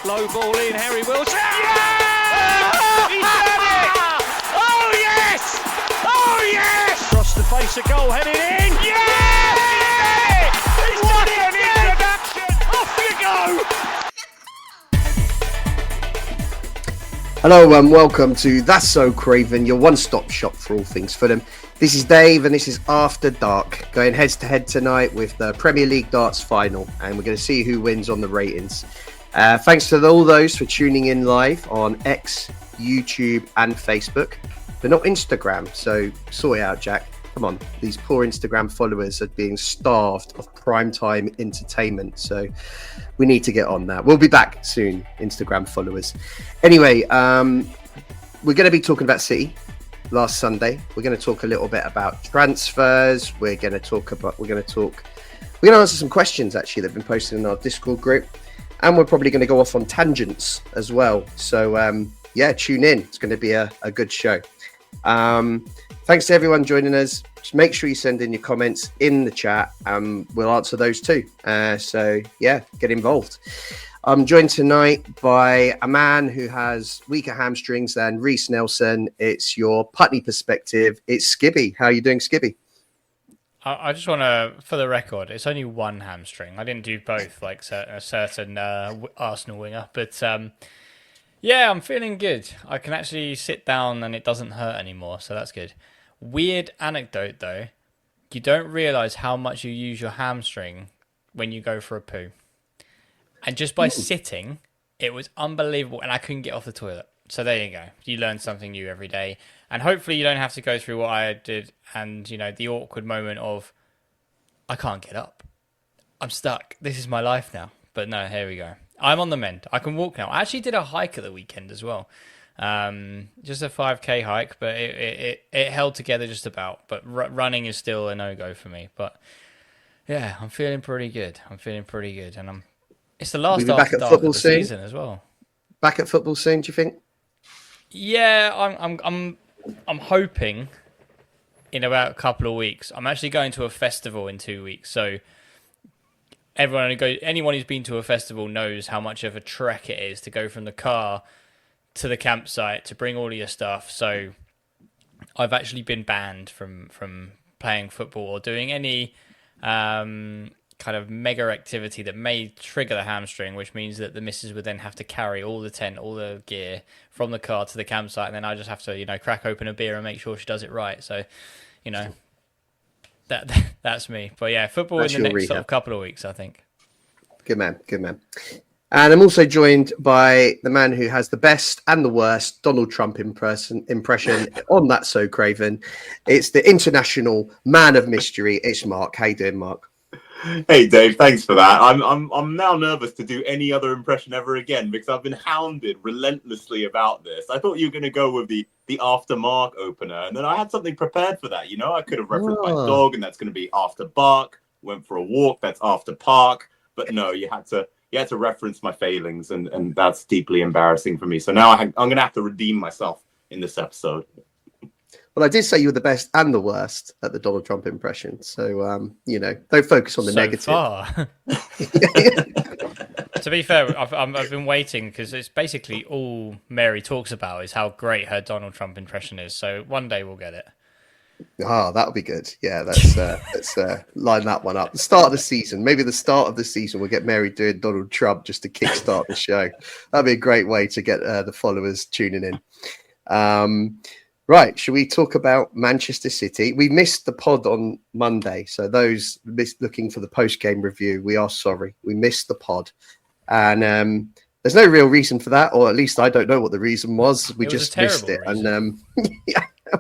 Low ball in, Harry Wilson. Yeah! He's done it! Oh yes! Oh yes! Across the face of goal, headed in. Yeah! He's done it! An introduction. Off you go. Hello and welcome to That's So Craven, your one-stop shop for all things Fulham. This is Dave and this is After Dark, going head-to-head tonight with the Premier League darts final, and we're going to see who wins on the ratings. Thanks to all those for tuning in live on X, YouTube and Facebook, but not Instagram, so sort it out, Jack. Come on, these poor Instagram followers are being starved of primetime entertainment, so we need to get on that. We'll be back soon, Instagram followers. Anyway, we're going to be talking about City last Sunday. We're going to talk a little bit about transfers. We're going to answer some questions actually that have been posted in our Discord group, and we're probably going to go off on tangents as well. So tune in. It's going to be a good show. Thanks to everyone joining us. Just make sure you send in your comments in the chat and we'll answer those too. Get involved. I'm joined tonight by a man who has weaker hamstrings than Reece Nelson. It's your Putney perspective. It's Skibby. How are you doing, Skibby? I just want to, for the record, it's only one hamstring. I didn't do both like a certain Arsenal winger. But I'm feeling good. I can actually sit down and it doesn't hurt anymore. So that's good. Weird anecdote, though. You don't realise how much you use your hamstring when you go for a poo. And just by sitting, it was unbelievable. And I couldn't get off the toilet. So there you go. You learn something new every day. And hopefully you don't have to go through what I did and, the awkward moment of, I can't get up. I'm stuck. This is my life now. But no, here we go. I'm on the mend. I can walk now. I actually did a hike at the weekend as well. Just a 5k hike, but it held together just about. But running is still a no-go for me. But yeah, I'm feeling pretty good. And it's the last back at of football the soon? season as well. Back at football soon, do you think? Yeah, I'm hoping in about a couple of weeks. I'm actually going to a festival in 2 weeks, so anyone who's been to a festival knows how much of a trek it is to go from the car to the campsite to bring all of your stuff. So I've actually been banned from playing football or doing any kind of mega activity that may trigger the hamstring, which means that the missus would then have to carry all the tent, all the gear from the car to the campsite, and then I just have to, crack open a beer and make sure she does it right. So, that's me. But yeah, football in the next sort of couple of weeks, I think. Good man. And I'm also joined by the man who has the best and the worst Donald Trump impression on That's So Craven. It's the international man of mystery. It's Mark. How you doing, Mark? Hey Dave, thanks for that. I'm now nervous to do any other impression ever again because I've been hounded relentlessly about this. I thought you were going to go with the After Mark opener, and then I had something prepared for that. I could have referenced my dog, and that's going to be After Bark. Went for a walk, that's After Park. But no, you had to reference my failings, and that's deeply embarrassing for me. So now I'm going to have to redeem myself in this episode. Well, I did say you were the best and the worst at the Donald Trump impression. So, don't focus on the negative. Far. To be fair, I've been waiting because it's basically all Mary talks about is how great her Donald Trump impression is. So one day we'll get it. That'll be good. Yeah, let's line that one up. The start of the season, maybe the start of the season, we'll get Mary doing Donald Trump just to kickstart the show. That'd be a great way to get the followers tuning in. Right, shall we talk about Manchester City? We missed the pod on Monday, so those looking for the post-game review, we are sorry. We missed the pod. And there's no real reason for that, or at least I don't know what the reason was. We just missed it. Reason. And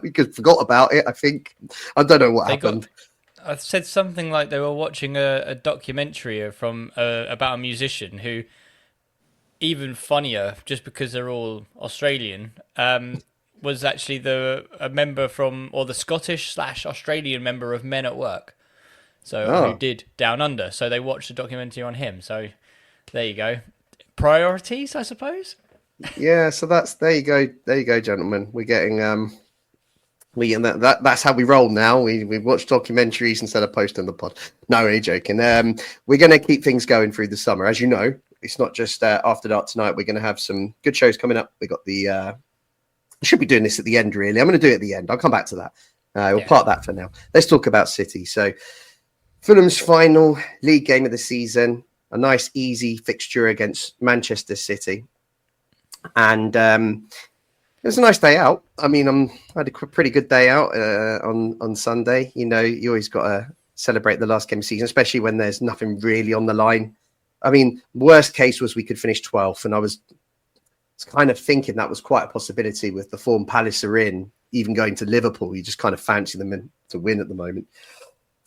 we forgot about it, I think. I don't know what happened. I said something like they were watching a documentary from about a musician who, even funnier, just because they're all Australian, was actually a member from, or the Scottish/Australian member of Men at Work. So who did Down Under. So they watched a documentary on him. So there you go. Priorities, I suppose. Yeah, so there you go, gentlemen. We're getting that's how we roll now. We watch documentaries instead of posting the pod. No, really joking. We're going to keep things going through the summer, as you know. it's not just After Dark tonight. We're going to have some good shows coming up. We got the. I should be doing this at the end, really. I'm going to do it at the end. I'll come back to that. We'll part that for now. Let's talk about City. So, Fulham's final league game of the season, a nice, easy fixture against Manchester City. And it was a nice day out. I mean, I had a pretty good day out on Sunday. You know, you always got to celebrate the last game of the season, especially when there's nothing really on the line. I mean, worst case was we could finish 12th, and I was kind of thinking that was quite a possibility with the form Palace are in. Even going to Liverpool, you just kind of fancy them to win at the moment.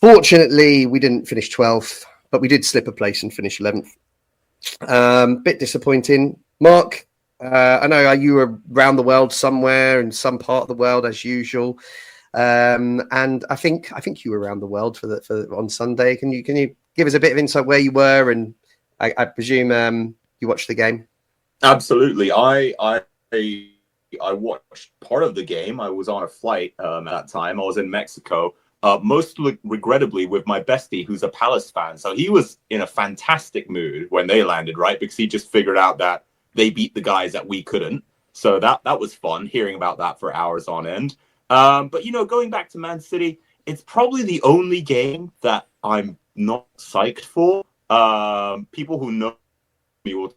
Fortunately, we didn't finish 12th, but we did slip a place and finish 11th. Bit disappointing. Mark, I know you were around the world somewhere in some part of the world as usual, and I think you were around the world for on Sunday. Can you give us a bit of insight where you were, and I presume you watched the game? Absolutely. I watched part of the game. I was on a flight at that time. I was in Mexico, most regrettably with my bestie, who's a Palace fan. So he was in a fantastic mood when they landed, right? Because he just figured out that they beat the guys that we couldn't. So that was fun, hearing about that for hours on end. But, you know, going back to Man City, it's probably the only game that I'm not psyched for. People who know me will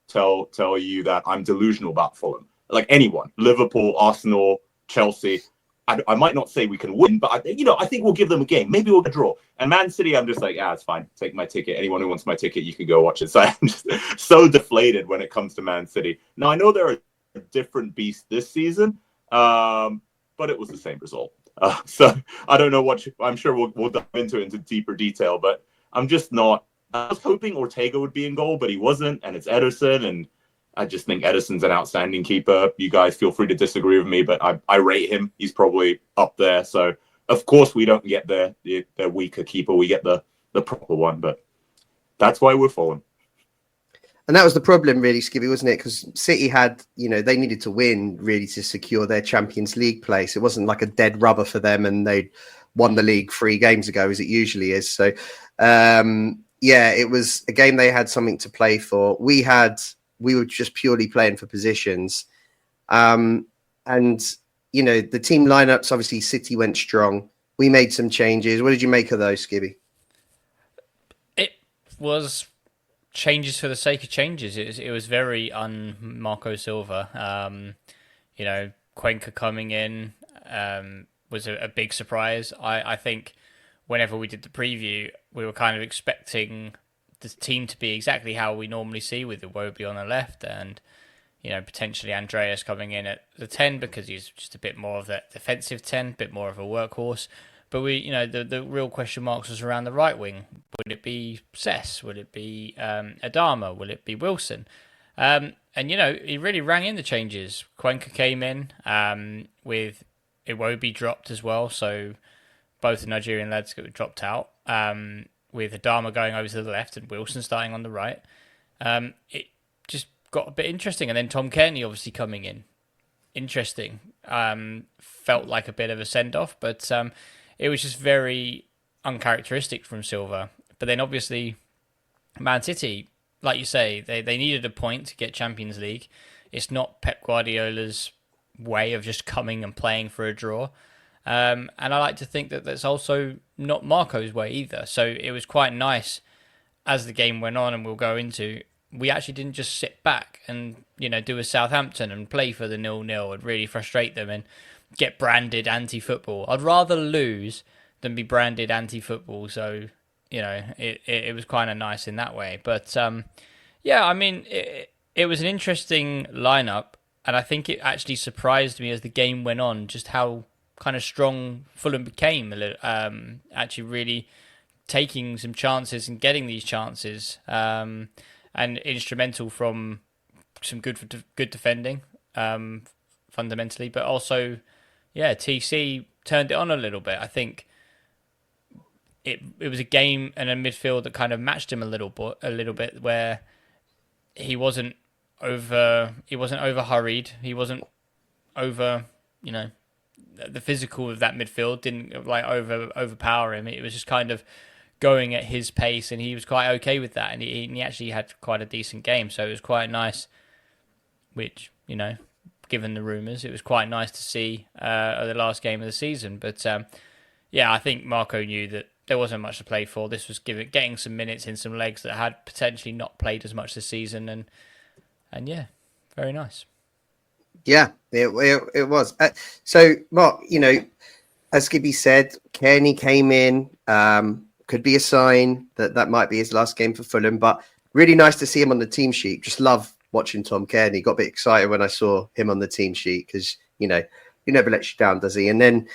tell you that I'm delusional about Fulham. Like anyone, Liverpool, Arsenal, Chelsea. I might not say we can win, but I think we'll give them a game. Maybe we'll draw. And Man City, I'm just like, it's fine. Take my ticket. Anyone who wants my ticket, you can go watch it. So I'm just so deflated when it comes to Man City. Now, I know they're a different beast this season, but it was the same result. So I don't know I'm sure we'll dive into deeper detail, but I'm just not. I was hoping Ortega would be in goal, but he wasn't, and it's Ederson, and I just think Ederson's an outstanding keeper. You guys feel free to disagree with me, but I rate him. He's probably up there. So, of course, we don't get the weaker keeper. We get the proper one, but that's why we're falling. And that was the problem, really, Skibby, wasn't it? Because City had, they needed to win, really, to secure their Champions League place. It wasn't like a dead rubber for them, and they won the league 3 games ago, as it usually is. So, it was a game they had something to play for. We were just purely playing for positions. The team lineups, obviously City went strong. We made some changes. What did you make of those, Skibby? It was changes for the sake of changes. It was very Marco Silva. Cuenca coming in was a big surprise. I think whenever we did the preview, we were kind of expecting the team to be exactly how we normally see, with Iwobi on the left and, potentially Andreas coming in at the 10 because he's just a bit more of that defensive 10, a bit more of a workhorse. But the real question marks was around the right wing. Would it be Cess? Would it be Adama? Will it be Wilson? He really rang in the changes. Cuenca came in with Iwobi dropped as well, so both the Nigerian lads got dropped out. With Adama going over to the left and Wilson starting on the right. It just got a bit interesting. And then Tom Kearney obviously coming in. Interesting. Felt like a bit of a send-off, but it was just very uncharacteristic from Silva. But then obviously Man City, like you say, they needed a point to get Champions League. It's not Pep Guardiola's way of just coming and playing for a draw. And I like to think that that's also not Marco's way either. So it was quite nice as the game went on, and we'll go into, we actually didn't just sit back and, do a Southampton and play for the 0-0 and really frustrate them and get branded anti-football. I'd rather lose than be branded anti-football. So, it was kind of nice in that way. But, it was an interesting lineup. And I think it actually surprised me as the game went on, just how kind of strong Fulham became, actually really taking some chances and getting these chances, and instrumental from some good defending, fundamentally, but also, TC turned it on a little bit. I think it was a game and a midfield that kind of matched him a little bit, where he wasn't over hurried, he wasn't over, the physical of that midfield didn't overpower him. It was just kind of going at his pace, and he was quite okay with that, and he actually had quite a decent game, so it was quite nice, which, given the rumours, it was quite nice to see the last game of the season. But yeah, I think Marco knew that there wasn't much to play for. This was getting some minutes in some legs that had potentially not played as much this season, and yeah, very nice. Yeah, it was. So, Mark, as Gibby said, Kearney came in. Could be a sign that might be his last game for Fulham, but really nice to see him on the team sheet. Just love watching Tom Kearney. Got a bit excited when I saw him on the team sheet because, he never lets you down, does he? And then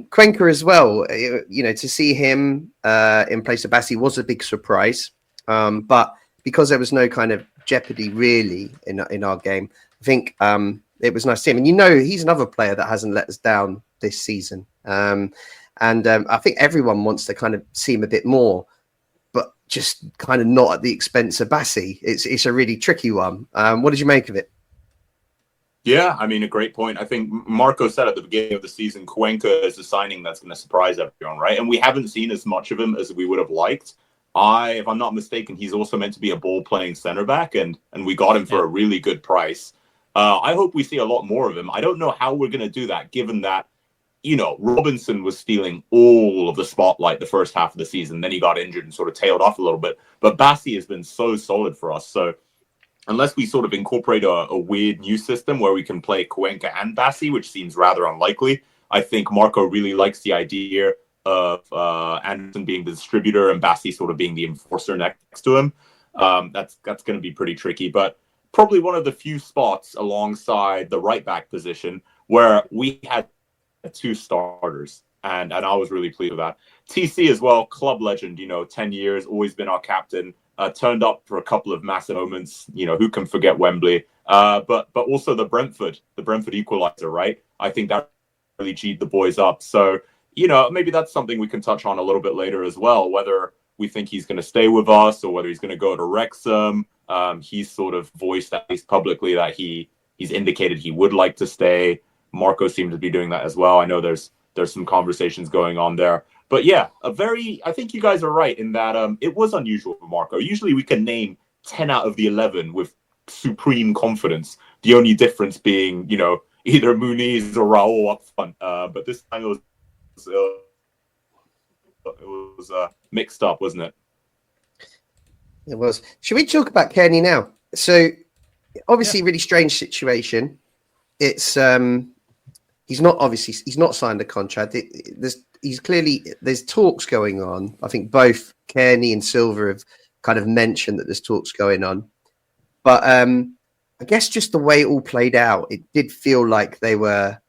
Cuenca as well, to see him in place of Bassi was a big surprise. But because there was no kind of jeopardy really in our game, I think it was nice to see him. And he's another player that hasn't let us down this season. And I think everyone wants to kind of see him a bit more, but just kind of not at the expense of Bassi. It's a really tricky one. What did you make of it? Yeah, I mean, a great point. I think Marco said at the beginning of the season, Cuenca is a signing that's going to surprise everyone, right? And we haven't seen as much of him as we would have liked. If I'm not mistaken, he's also meant to be a ball-playing center back, and we got him for a really good price. I hope we see a lot more of him. I don't know how we're going to do that, given that, Robinson was stealing all of the spotlight the first half of the season. Then he got injured and sort of tailed off a little bit. But Bassi has been so solid for us. So unless we sort of incorporate a weird new system where we can play Cuenca and Bassi, which seems rather unlikely, I think Marco really likes the idea of Anderson being the distributor and Bassi sort of being the enforcer next to him. That's going to be pretty tricky. But probably one of the few spots alongside the right back position where we had two starters, and I was really pleased with that. TC as well, club legend, 10 years, always been our captain, turned up for a couple of massive moments, who can forget Wembley, but also the Brentford equalizer, right? I think that really G'd the boys up. So, maybe that's something we can touch on a little bit later as well, whether we think he's going to stay with us or whether he's going to go to Wrexham. He's sort of voiced, at least publicly, that he's indicated he would like to stay. Marco seems to be doing that as well. I know there's some conversations going on there. But yeah, I think you guys are right in that it was unusual for Marco. Usually we can name 10 out of the 11 with supreme confidence. The only difference being, either Muniz or Raul up front. But this time it was mixed up, wasn't it? It was. Should we talk about Kearney now? So obviously a really strange situation. It's he's not signed a contract. There's talks going on. I think both Kearney and Silva have kind of mentioned that there's talks going on. But I guess just the way it all played out, it did feel like they were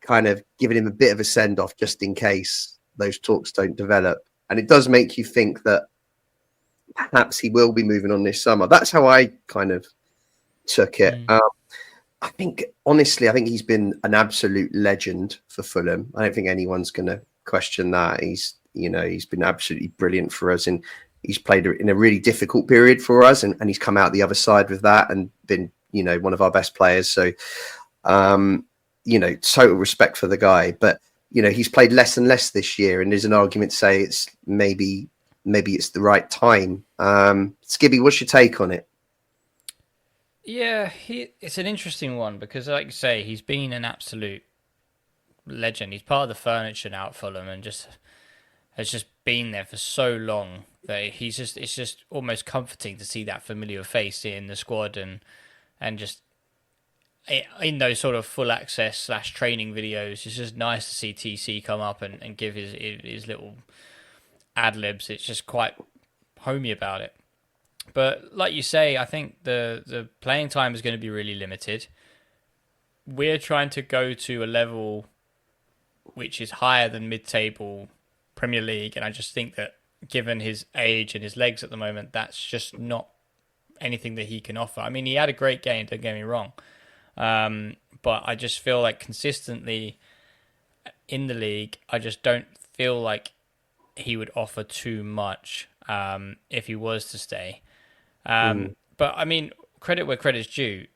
kind of giving him a bit of a send-off just in case those talks don't develop. And it does make you think that perhaps he will be moving on this summer. That's how I kind of took it. I think he's been an absolute legend for Fulham. I don't think anyone's going to question that. He's been absolutely brilliant for us, and he's played in a really difficult period for us, and he's come out the other side with that and been, one of our best players. So, total respect for the guy. But, he's played less and less this year, and there's an argument to say it's maybe it's the right time. Skibby, what's your take on it? Yeah, it's an interesting one because, like you say, he's been an absolute legend. He's part of the furniture now at Fulham and has just been there for so long that it's just almost comforting to see that familiar face in the squad and just in those sort of full access / training videos. It's just nice to see TC come up and give his little ad libs. It's just quite homey about it. But like you say, I think the playing time is going to be really limited. We're trying to go to a level which is higher than mid-table Premier League, and I just think that given his age and his legs at the moment, that's just not anything that he can offer. I mean, he had a great game, don't get me wrong, but I just feel like consistently in the league, I just don't feel like he would offer too much if he was to stay. But I mean, credit where credit's due.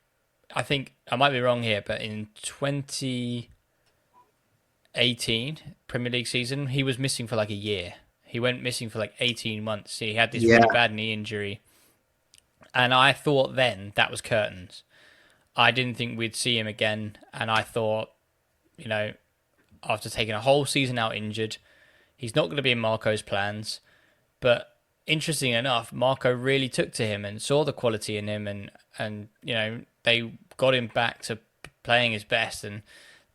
I think I might be wrong here, but in 2018 Premier League season, he was missing for like a year. He went missing for like 18 months. He had this Yeah. really bad knee injury. And I thought then that was curtains. I didn't think we'd see him again. And I thought, you know, after taking a whole season out injured, he's not going to be in Marco's plans. But interesting enough, Marco really took to him and saw the quality in him. And you know, they got him back to playing his best. And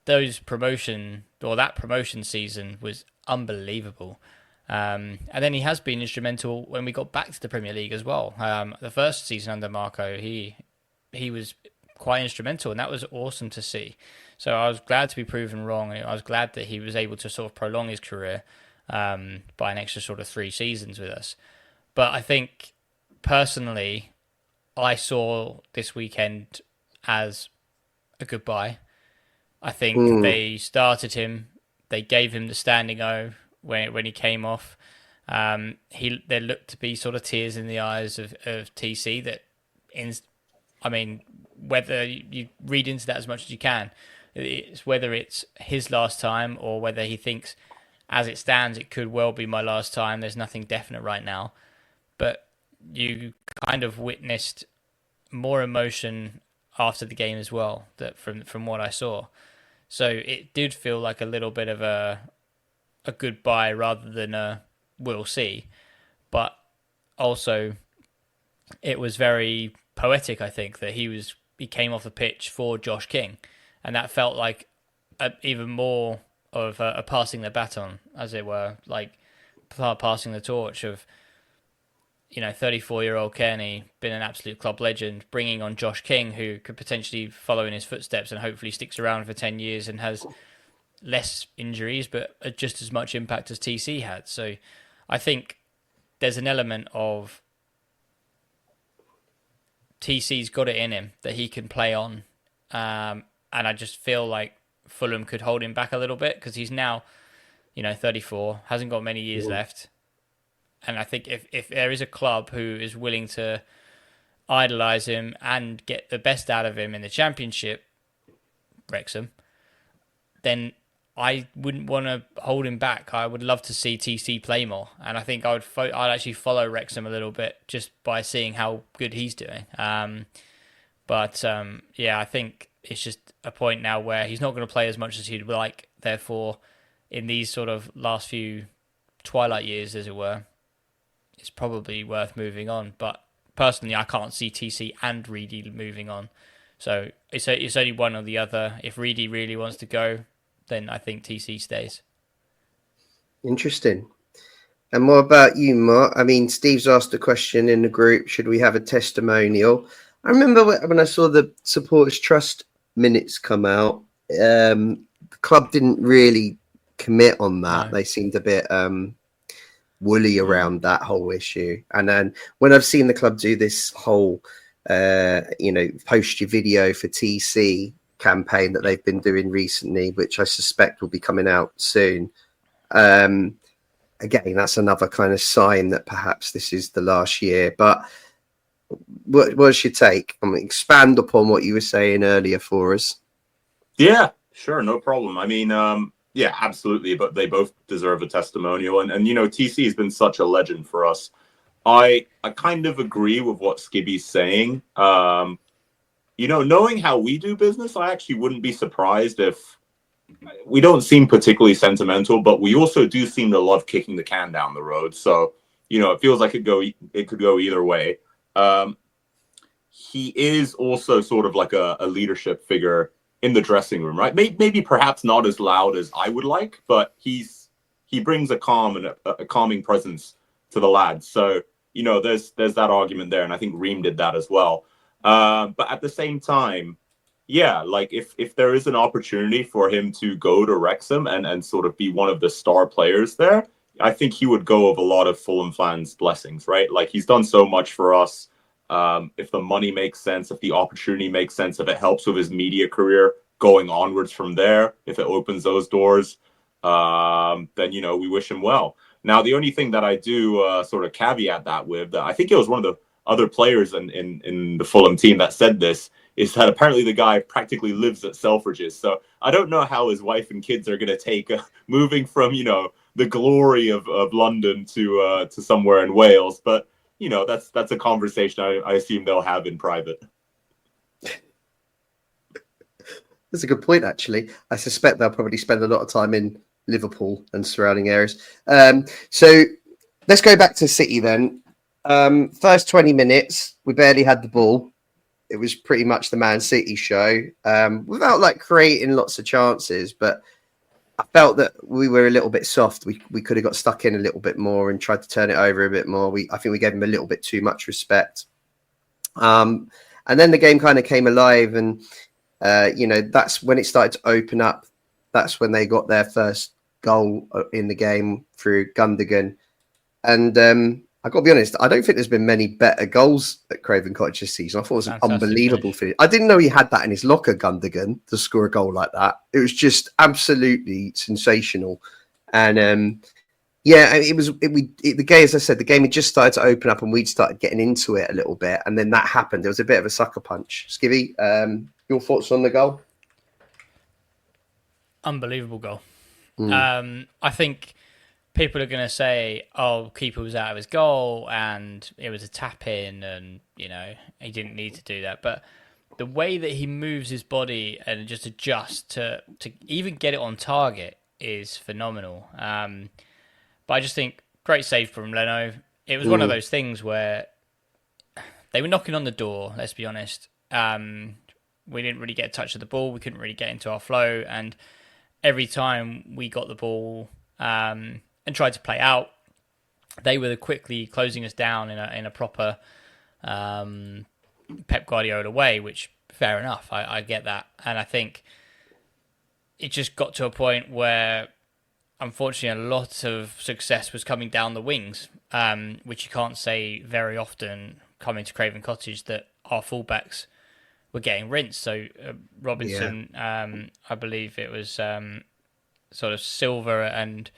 that promotion season was unbelievable. And then he has been instrumental when we got back to the Premier League as well. The first season under Marco, he was quite instrumental, and that was awesome to see. So I was glad to be proven wrong, and I was glad that he was able to sort of prolong his career by an extra sort of 3 seasons with us. But I think personally, I saw this weekend as a goodbye. I think they started him, they gave him the standing O when he came off. There looked to be sort of tears in the eyes of TC whether you read into that as much as you can, it's whether it's his last time or whether he thinks, as it stands, it could well be my last time. There's nothing definite right now. But you kind of witnessed more emotion after the game as well, that from what I saw. So it did feel like a little bit of a goodbye rather than a we'll see. But also, it was very poetic, I think, that he came off the pitch for Josh King. And that felt like even more of a passing the baton, as it were, like passing the torch of, 34-year-old Kearney, been an absolute club legend, bringing on Josh King, who could potentially follow in his footsteps and hopefully sticks around for 10 years and has less injuries, but just as much impact as TC had. So I think there's an element of TC's got it in him that he can play on. And I just feel like Fulham could hold him back a little bit because he's now, 34, hasn't got many years left. And I think if there is a club who is willing to idolise him and get the best out of him in the Championship, Wrexham, then I wouldn't want to hold him back. I would love to see TC play more. And I think I'd actually follow Wrexham a little bit just by seeing how good he's doing. I think it's just a point now where he's not going to play as much as he'd like. Therefore, in these sort of last few twilight years, as it were, it's probably worth moving on. But personally, I can't see TC and Reedy moving on. So it's only one or the other. If Reedy really wants to go, then I think TC stays. Interesting. And what about you, Mark? I mean, Steve's asked a question in the group, should we have a testimonial? I remember when I saw the Supporters Trust minutes come out, the club didn't really commit on that. No. They seemed a bit woolly around that whole issue. And then when I've seen the club do this whole, post your video for TC campaign that they've been doing recently, which I suspect will be coming out soon. Again, that's another kind of sign that perhaps this is the last year. But what's your take? Expand upon what you were saying earlier for us. Yeah, sure, no problem. I mean, yeah, absolutely. But they both deserve a testimonial, and TC has been such a legend for us. I kind of agree with what Skibby's saying. Knowing how we do business, I actually wouldn't be surprised if we don't seem particularly sentimental, but we also do seem to love kicking the can down the road. So, it feels like it could go either way. He is also sort of like a leadership figure in the dressing room, right? Maybe perhaps not as loud as I would like, but he brings a calm and a calming presence to the lads. So, there's that argument there. And I think Ream did that as well. But at the same time, yeah, like if there is an opportunity for him to go to Wrexham and sort of be one of the star players there, I think he would go with a lot of Fulham fans' blessings, right? Like he's done so much for us. If the money makes sense, if the opportunity makes sense, if it helps with his media career going onwards from there, if it opens those doors, then, we wish him well. Now, the only thing that I do sort of caveat that with, that I think it was one of the other players in the Fulham team that said this, is that apparently the guy practically lives at Selfridges. So I don't know how his wife and kids are going to take moving from, the glory of London to somewhere in Wales. But that's a conversation I assume they'll have in private. That's a good point, actually. I suspect they'll probably spend a lot of time in Liverpool and surrounding areas. So let's go back to City then. First 20 minutes, we barely had the ball. It was pretty much the Man City show, without creating lots of chances. But I felt that we were a little bit soft. We could have got stuck in a little bit more and tried to turn it over a bit more. I think we gave them a little bit too much respect. And then the game kind of came alive, and that's when it started to open up. That's when they got their first goal in the game through Gundogan. And I got to be honest, I don't think there's been many better goals at Craven Cottage this season. I thought it was an unbelievable finish. I didn't know he had that in his locker, Gundogan, to score a goal like that. It was just absolutely sensational. And the game, as I said, the game had just started to open up and we'd started getting into it a little bit. And then that happened. There was a bit of a sucker punch. Skivvy, your thoughts on the goal? Unbelievable goal. I think people are going to say, oh, keeper was out of his goal and it was a tap in and, he didn't need to do that. But the way that he moves his body and just adjusts to even get it on target is phenomenal. But I just think great save from Leno. It was one of those things where they were knocking on the door, let's be honest. We didn't really get a touch of the ball. We couldn't really get into our flow. And every time we got the ball and tried to play out, they were quickly closing us down in a proper Pep Guardiola way, which, fair enough, I get that. And I think it just got to a point where, unfortunately, a lot of success was coming down the wings, which you can't say very often coming to Craven Cottage, that our fullbacks were getting rinsed. So Robinson, I believe it was sort of Silva and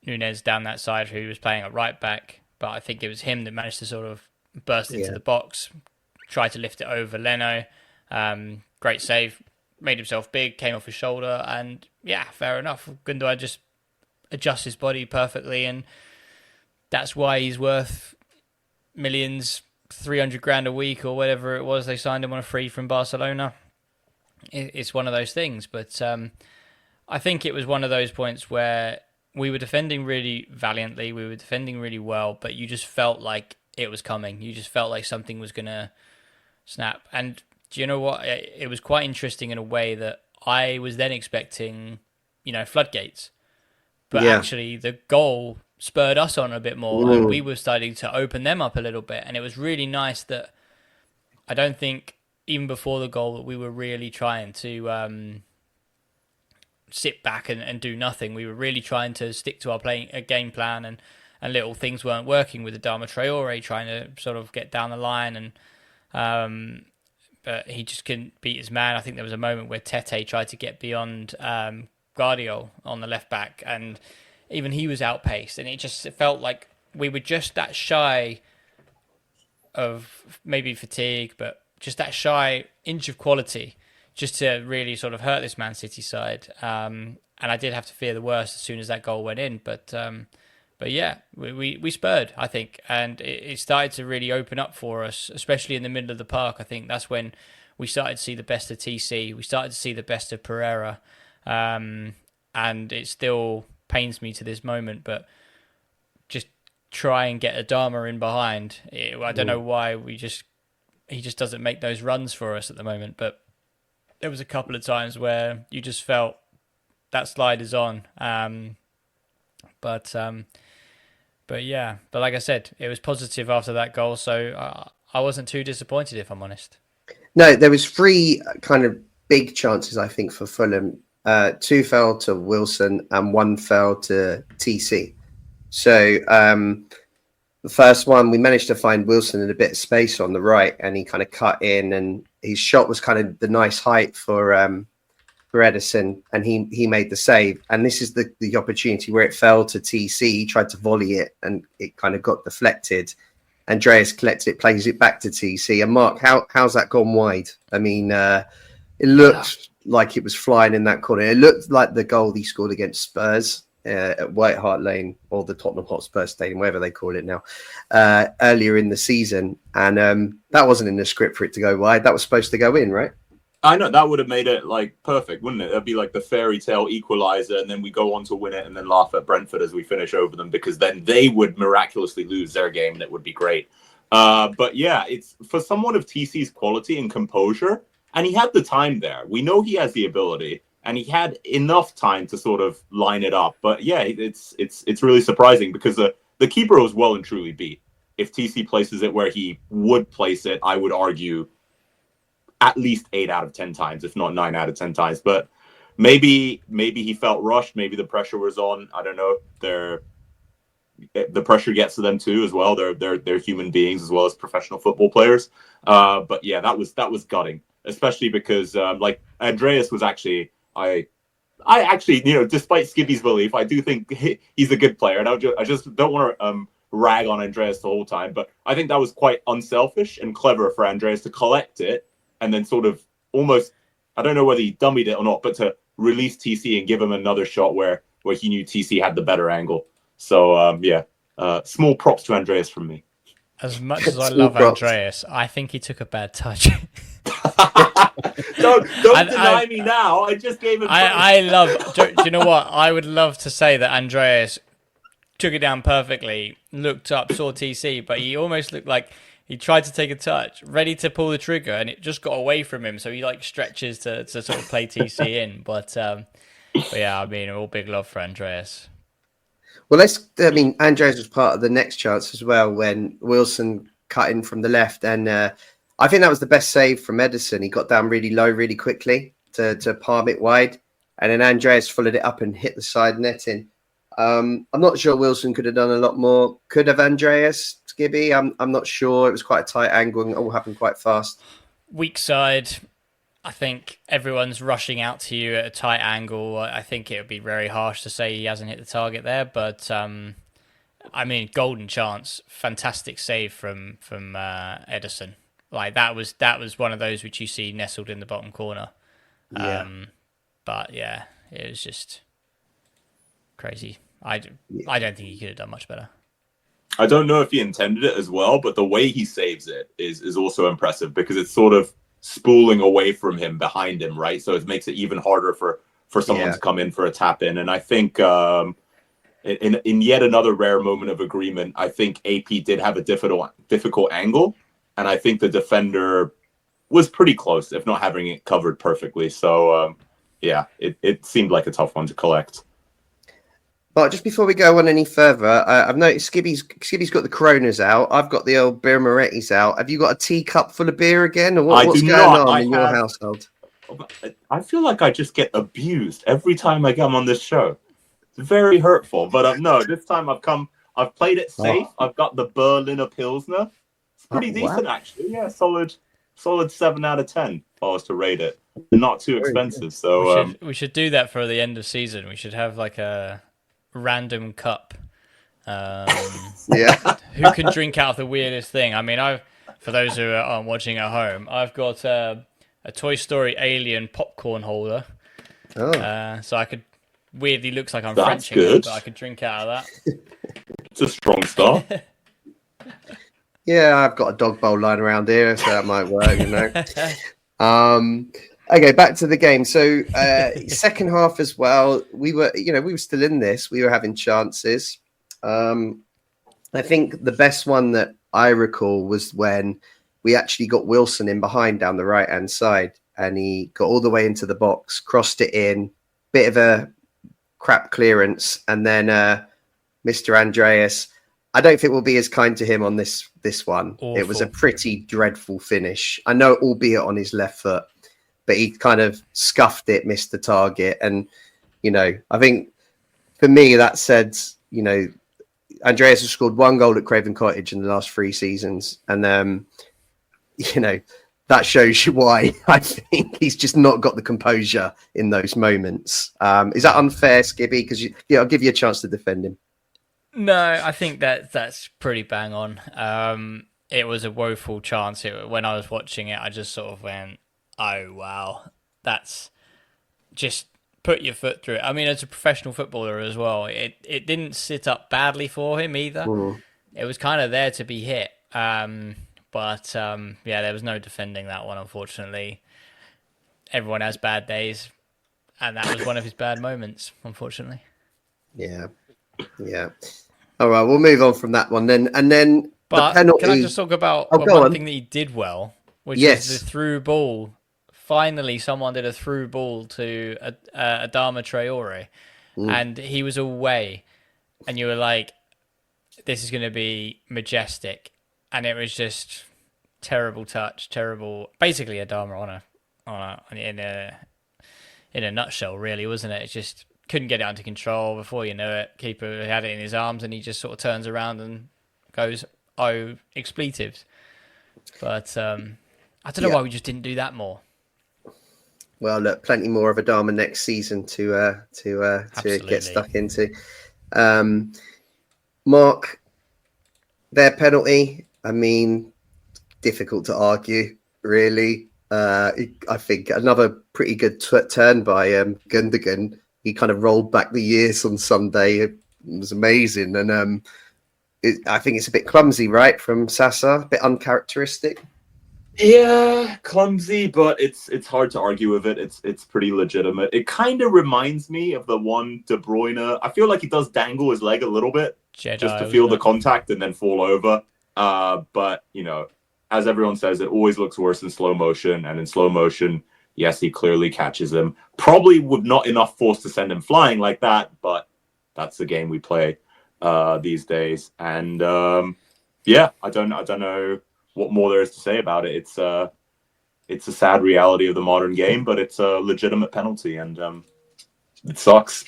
Nunez down that side, who was playing at right back. But I think it was him that managed to sort of burst into the box, try to lift it over Leno. Great save, made himself big, came off his shoulder, and fair enough. Gundogan just adjusts his body perfectly, and that's why he's worth millions, 300 grand a week or whatever it was. They signed him on a free from Barcelona. It's one of those things, but I think it was one of those points where we were defending really valiantly, we were defending really well, but you just felt like it was coming. You just felt like something was going to snap. And do you know what? It was quite interesting in a way that I was then expecting, floodgates. But actually the goal spurred us on a bit more, and we were starting to open them up a little bit. And it was really nice that I don't think even before the goal that we were really trying to sit back and do nothing. We were really trying to stick to our game plan, and little things weren't working with Adama Traore trying to sort of get down the line, and but he just couldn't beat his man. I think there was a moment where Tete tried to get beyond Guardiola on the left back, and even he was outpaced, and it felt like we were just that shy of maybe fatigue, but just that shy inch of quality just to really sort of hurt this Man City side. And I did have to fear the worst as soon as that goal went in. But we spurred, I think, and it started to really open up for us, especially in the middle of the park. I think that's when we started to see the best of TC. We started to see the best of Pereira. And it still pains me to this moment, but just try and get Adama in behind. I don't know why he just doesn't make those runs for us at the moment, but there was a couple of times where you just felt that slide is on. But like I said, it was positive after that goal, so I wasn't too disappointed, if I'm honest. No, there was 3 kind of big chances, I think, for Fulham. 2 fell to Wilson and 1 fell to TC. So the first one, we managed to find Wilson in a bit of space on the right, and he kind of cut in, and his shot was kind of the nice height for Ederson, and he made the save. And this is the opportunity where it fell to TC. He tried to volley it, and it kind of got deflected. Andreas collects it, plays it back to TC. And Mark, how's that gone wide? I mean, it looked like it was flying in that corner. It looked like the goal he scored against Spurs at White Hart Lane, or the Tottenham Hotspur Stadium, whatever they call it now, earlier in the season. And that wasn't in the script for it to go wide. That was supposed to go in, right? I know that would have made it like perfect, wouldn't it? It'd be like the fairy tale equalizer, and then we go on to win it, and then laugh at Brentford as we finish over them, because then they would miraculously lose their game, and it would be great. But yeah, it's for someone of TC's quality and composure, and he had the time there. We know he has the ability, and he had enough time to sort of line it up. But yeah, it's really surprising, because the keeper was well and truly beat. If TC places it where he would place it, I would argue at least 8 out of 10 times, if not 9 out of 10 times. But maybe he felt rushed. Maybe the pressure was on. I don't know. The pressure gets to them too as well. They're human beings as well as professional football players. But yeah, that was gutting, especially because like Andreas was actually I actually, despite Skippy's belief, I do think he's a good player, and I just don't want to rag on Andreas the whole time. But I think that was quite unselfish and clever for Andreas to collect it and then sort of almost, I don't know whether he dummied it or not, but to release TC and give him another shot where he knew TC had the better angle. So small props to Andreas from me. As much as I love Andreas, I think he took a bad touch. Don't deny me now. I just gave him. I love. Do you know what? I would love to say that Andreas took it down perfectly, looked up, saw TC, but he almost looked like he tried to take a touch, ready to pull the trigger, and it just got away from him. So he like stretches to sort of play TC in. But yeah, I mean, all big love for Andreas. Well, Andreas was part of the next chance as well when Wilson cut in from the left, and I think that was the best save from Ederson. He got down really low, really quickly to palm it wide, and then Andreas followed it up and hit the side netting. I'm not sure Wilson could have done a lot more. Could have Andreas, Skibby? I'm not sure. It was quite a tight angle and it all happened quite fast. Weak side. I think everyone's rushing out to you at a tight angle. I think it would be very harsh to say he hasn't hit the target there, but I mean, golden chance, fantastic save from Ederson. Like that was one of those which you see nestled in the bottom corner. Yeah. But yeah, it was just crazy. I don't think he could have done much better. I don't know if he intended it as well, but the way he saves it is also impressive, because it's sort of spooling away from him behind him, right? So it makes it even harder for someone to come in for a tap in. And I think in yet another rare moment of agreement, I think AP did have a difficult angle, and I think the defender was pretty close, if not having it covered perfectly. So yeah, it seemed like a tough one to collect. But just before we go on any further, I've noticed Skibby's got the Coronas out. I've got the old Beer Moretti's out. Have you got a teacup full of beer again, or what's going on in your household? I feel like I just get abused every time I come on this show. It's very hurtful. But no, this time I've played it safe. Oh. I've got the Berliner Pilsner. It's pretty decent, actually. Yeah, solid 7 out of 10 if I was to rate it. Not too expensive. So we should do that for the end of season. We should have like a random cup. Who can drink out of the weirdest thing? I mean, for those who are watching at home, I've got a Toy Story alien popcorn holder. So I could, weirdly looks like I'm Frenching it, but I could drink out of that. It's a strong start. Yeah, I've got a dog bowl lying around here, so that might work, Okay, back to the game. So second half as well, we were still in this. We were having chances. I think the best one that I recall was when we actually got Wilson in behind down the right-hand side, and he got all the way into the box, crossed it in, bit of a crap clearance, and then Mr. Andreas, I don't think we'll be as kind to him on this one. Awful. It was a pretty dreadful finish. I know, albeit on his left foot, but he kind of scuffed it, missed the target. And, I think for me, that said, Andreas has scored 1 goal at Craven Cottage in the last 3 seasons. And, that shows you why I think he's just not got the composure in those moments. Is that unfair, Skibby? Because I'll give you a chance to defend him. No, I think that's pretty bang on. It was a woeful chance. When I was watching it, I just sort of went, oh, wow, that's just put your foot through it. I mean, as a professional footballer as well, it didn't sit up badly for him either. It was kind of there to be hit. But there was no defending that one, unfortunately. Everyone has bad days, and that was one of his bad moments, unfortunately. Yeah. All right, we'll move on from that one then. And then but the penalty. Can I just talk about one thing that he did well, which is the through ball. Finally, someone did a through ball to Adama Traore, and he was away, and you were like, this is going to be majestic. And it was just terrible touch, terrible. Basically, Adama in a nutshell, really, wasn't it? It just couldn't get it under control. Before you know it, keeper had it in his arms, and he just sort of turns around and goes, "Oh, expletives." But I don't know why we just didn't do that more. Well, look, plenty more of Adama next season to get stuck into. Mark, their penalty. I mean, difficult to argue, really. I think another pretty good turn by Gundogan. He kind of rolled back the years on Sunday. It was amazing. And I think it's a bit clumsy, right, from Sasa? A bit uncharacteristic. Yeah, clumsy, but it's hard to argue with it. It's pretty legitimate. It kind of reminds me of the one De Bruyne. I feel like he does dangle his leg a little bit just to feel the contact and then fall over. But, you know, as everyone says, it always looks worse in slow motion. And in slow motion, yes, he clearly catches him. Probably with not enough force to send him flying like that, but that's the game we play these days. And I don't know what more there is to say about it. It's a sad reality of the modern game, but it's a legitimate penalty, and it sucks.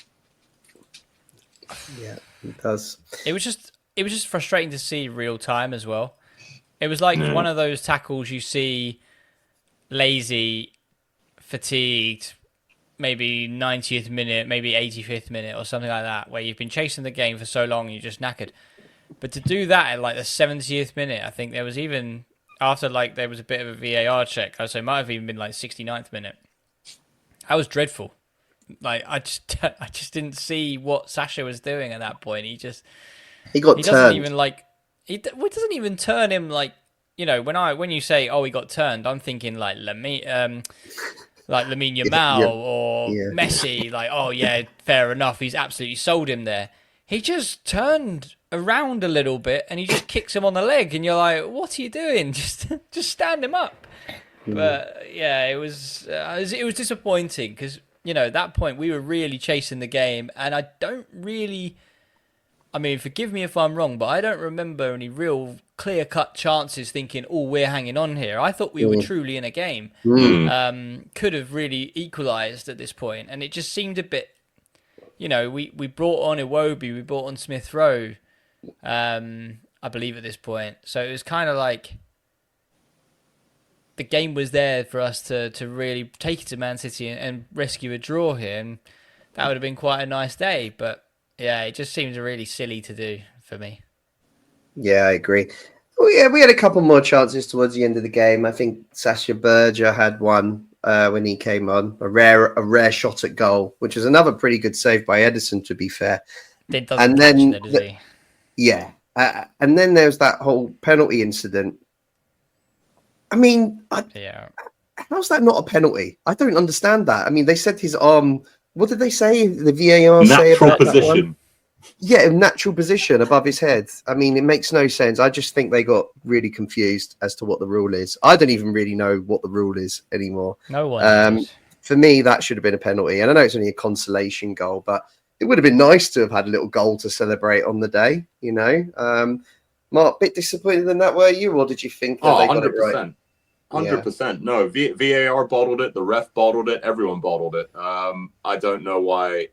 Yeah, it does. It was just frustrating to see real time as well. It was like one of those tackles you see lazy, fatigued, maybe 90th minute, maybe 85th minute or something like that, where you've been chasing the game for so long, you're just knackered. But to do that at like the 70th minute, I think there was even, after like there was a bit of a VAR check, so it might have even been like 69th minute. That was dreadful. Like I just didn't see what Sasha was doing at that point. He turned. Doesn't even like, it doesn't even turn him like, you know, when you say, oh, he got turned, I'm thinking like Lamine Yamal or Messi, like, oh yeah, fair enough, he's absolutely sold him there. He just turned around a little bit and he just kicks him on the leg, and you're like, what are you doing? Just stand him up. But yeah, it was disappointing because, you know, at that point we were really chasing the game, and I mean, forgive me if I'm wrong, but I don't remember any real clear-cut chances thinking, oh, we're hanging on here. I thought we were truly in a game. Could have really equalised at this point, and it just seemed a bit, you know, we brought on Iwobi, we brought on Smith Rowe, I believe at this point. So it was kind of like the game was there for us to really take it to Man City and rescue a draw here, and that would have been quite a nice day, but yeah, it just seems really silly to do for me. Yeah, I agree. Well, yeah, we had a couple more chances towards the end of the game. I think Sasha Berger had one when he came on, a rare shot at goal, which was another pretty good save by Edison, to be fair. And then, yeah, and then there's that whole penalty incident. I mean, how's that not a penalty? I don't understand that. I mean, they said his arm. What did they say? The VAR say about natural position. Yeah, natural position above his head. I mean, it makes no sense. I just think they got really confused as to what the rule is. I don't even really know what the rule is anymore. No one knows. For me, that should have been a penalty. And I know it's only a consolation goal, but it would have been nice to have had a little goal to celebrate on the day, you know. Mark, a bit disappointed in that, were you? Or did you think that they got 100%. it right? 100%. No, VAR bottled it. The ref bottled it. Everyone bottled it. I don't know why.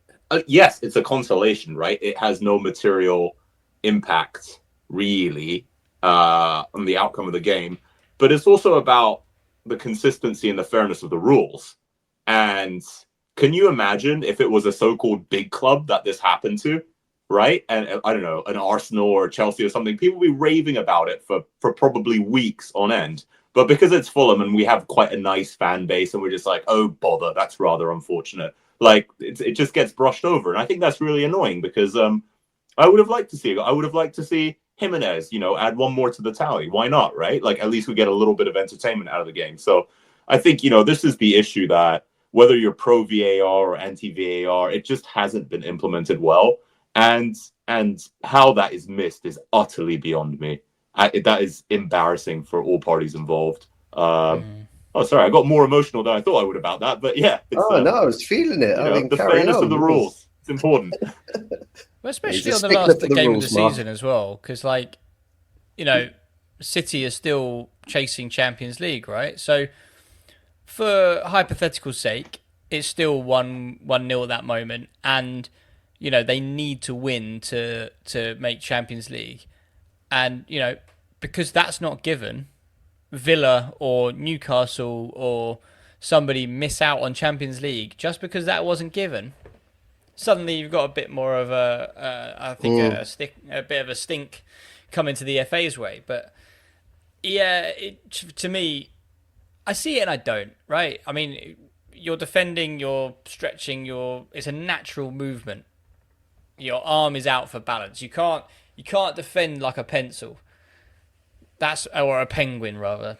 Yes, it's a consolation, right? It has no material impact, really, on the outcome of the game. But it's also about the consistency and the fairness of the rules. And can you imagine if it was a so-called big club that this happened to, right? And I don't know, an Arsenal or Chelsea or something, people would be raving about it for probably weeks on end. But because it's Fulham and we have quite a nice fan base and we're just like, oh, bother, that's rather unfortunate. like it just gets brushed over, and I think that's really annoying because I would have liked to see it. I would have liked to see Jimenez, add one more to the tally. Why not, right? Like at least we get a little bit of entertainment out of the game. So I think this is the issue, that whether you're pro VAR or anti VAR, it just hasn't been implemented well, and how that is missed is utterly beyond me. That is embarrassing for all parties involved. Oh, sorry, I got more emotional than I thought I would about that. But yeah. No, I was feeling it. I mean, the fairness of the rules. It's important. Well, especially on the last game of the season as well, because City are still chasing Champions League, right? So for hypothetical sake, it's still 1-0 at that moment, and they need to win to make Champions League, and because that's not given, Villa or Newcastle or somebody miss out on Champions League just because that wasn't given. Suddenly you've got a bit more of a bit of a stink coming to the FA's way. But yeah, to me, I see it and I don't, right? I mean, you're defending, you're stretching, it's a natural movement. Your arm is out for balance. You can't defend like a pencil. Or a penguin, rather.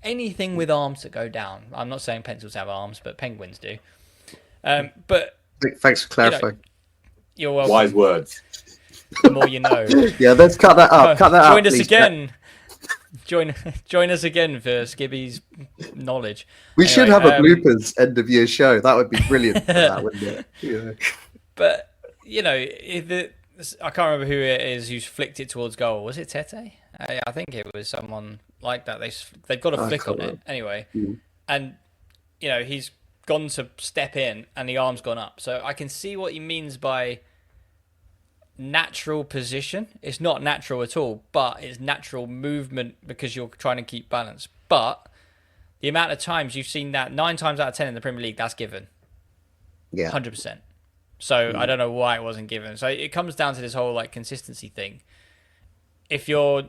Anything with arms that go down. I'm not saying pencils have arms, but penguins do. But thanks for clarifying. You're welcome. Wise words. The more you know. Yeah, let's cut that up. Join us again. Join us again for Skibby's knowledge. We should have a bloopers end of year show. That would be brilliant for that, wouldn't it? Yeah. But I can't remember who it is who's flicked it towards goal. Was it Tete? I think it was someone like that. They've got a flick on it anyway, and he's gone to step in and the arm's gone up. So I can see what he means by natural position. It's not natural at all, but it's natural movement because you're trying to keep balance. But the amount of times you've seen that, 9 times out of 10 in the Premier League, that's given. Yeah, 100%. So I don't know why it wasn't given. So it comes down to this whole consistency thing. If you're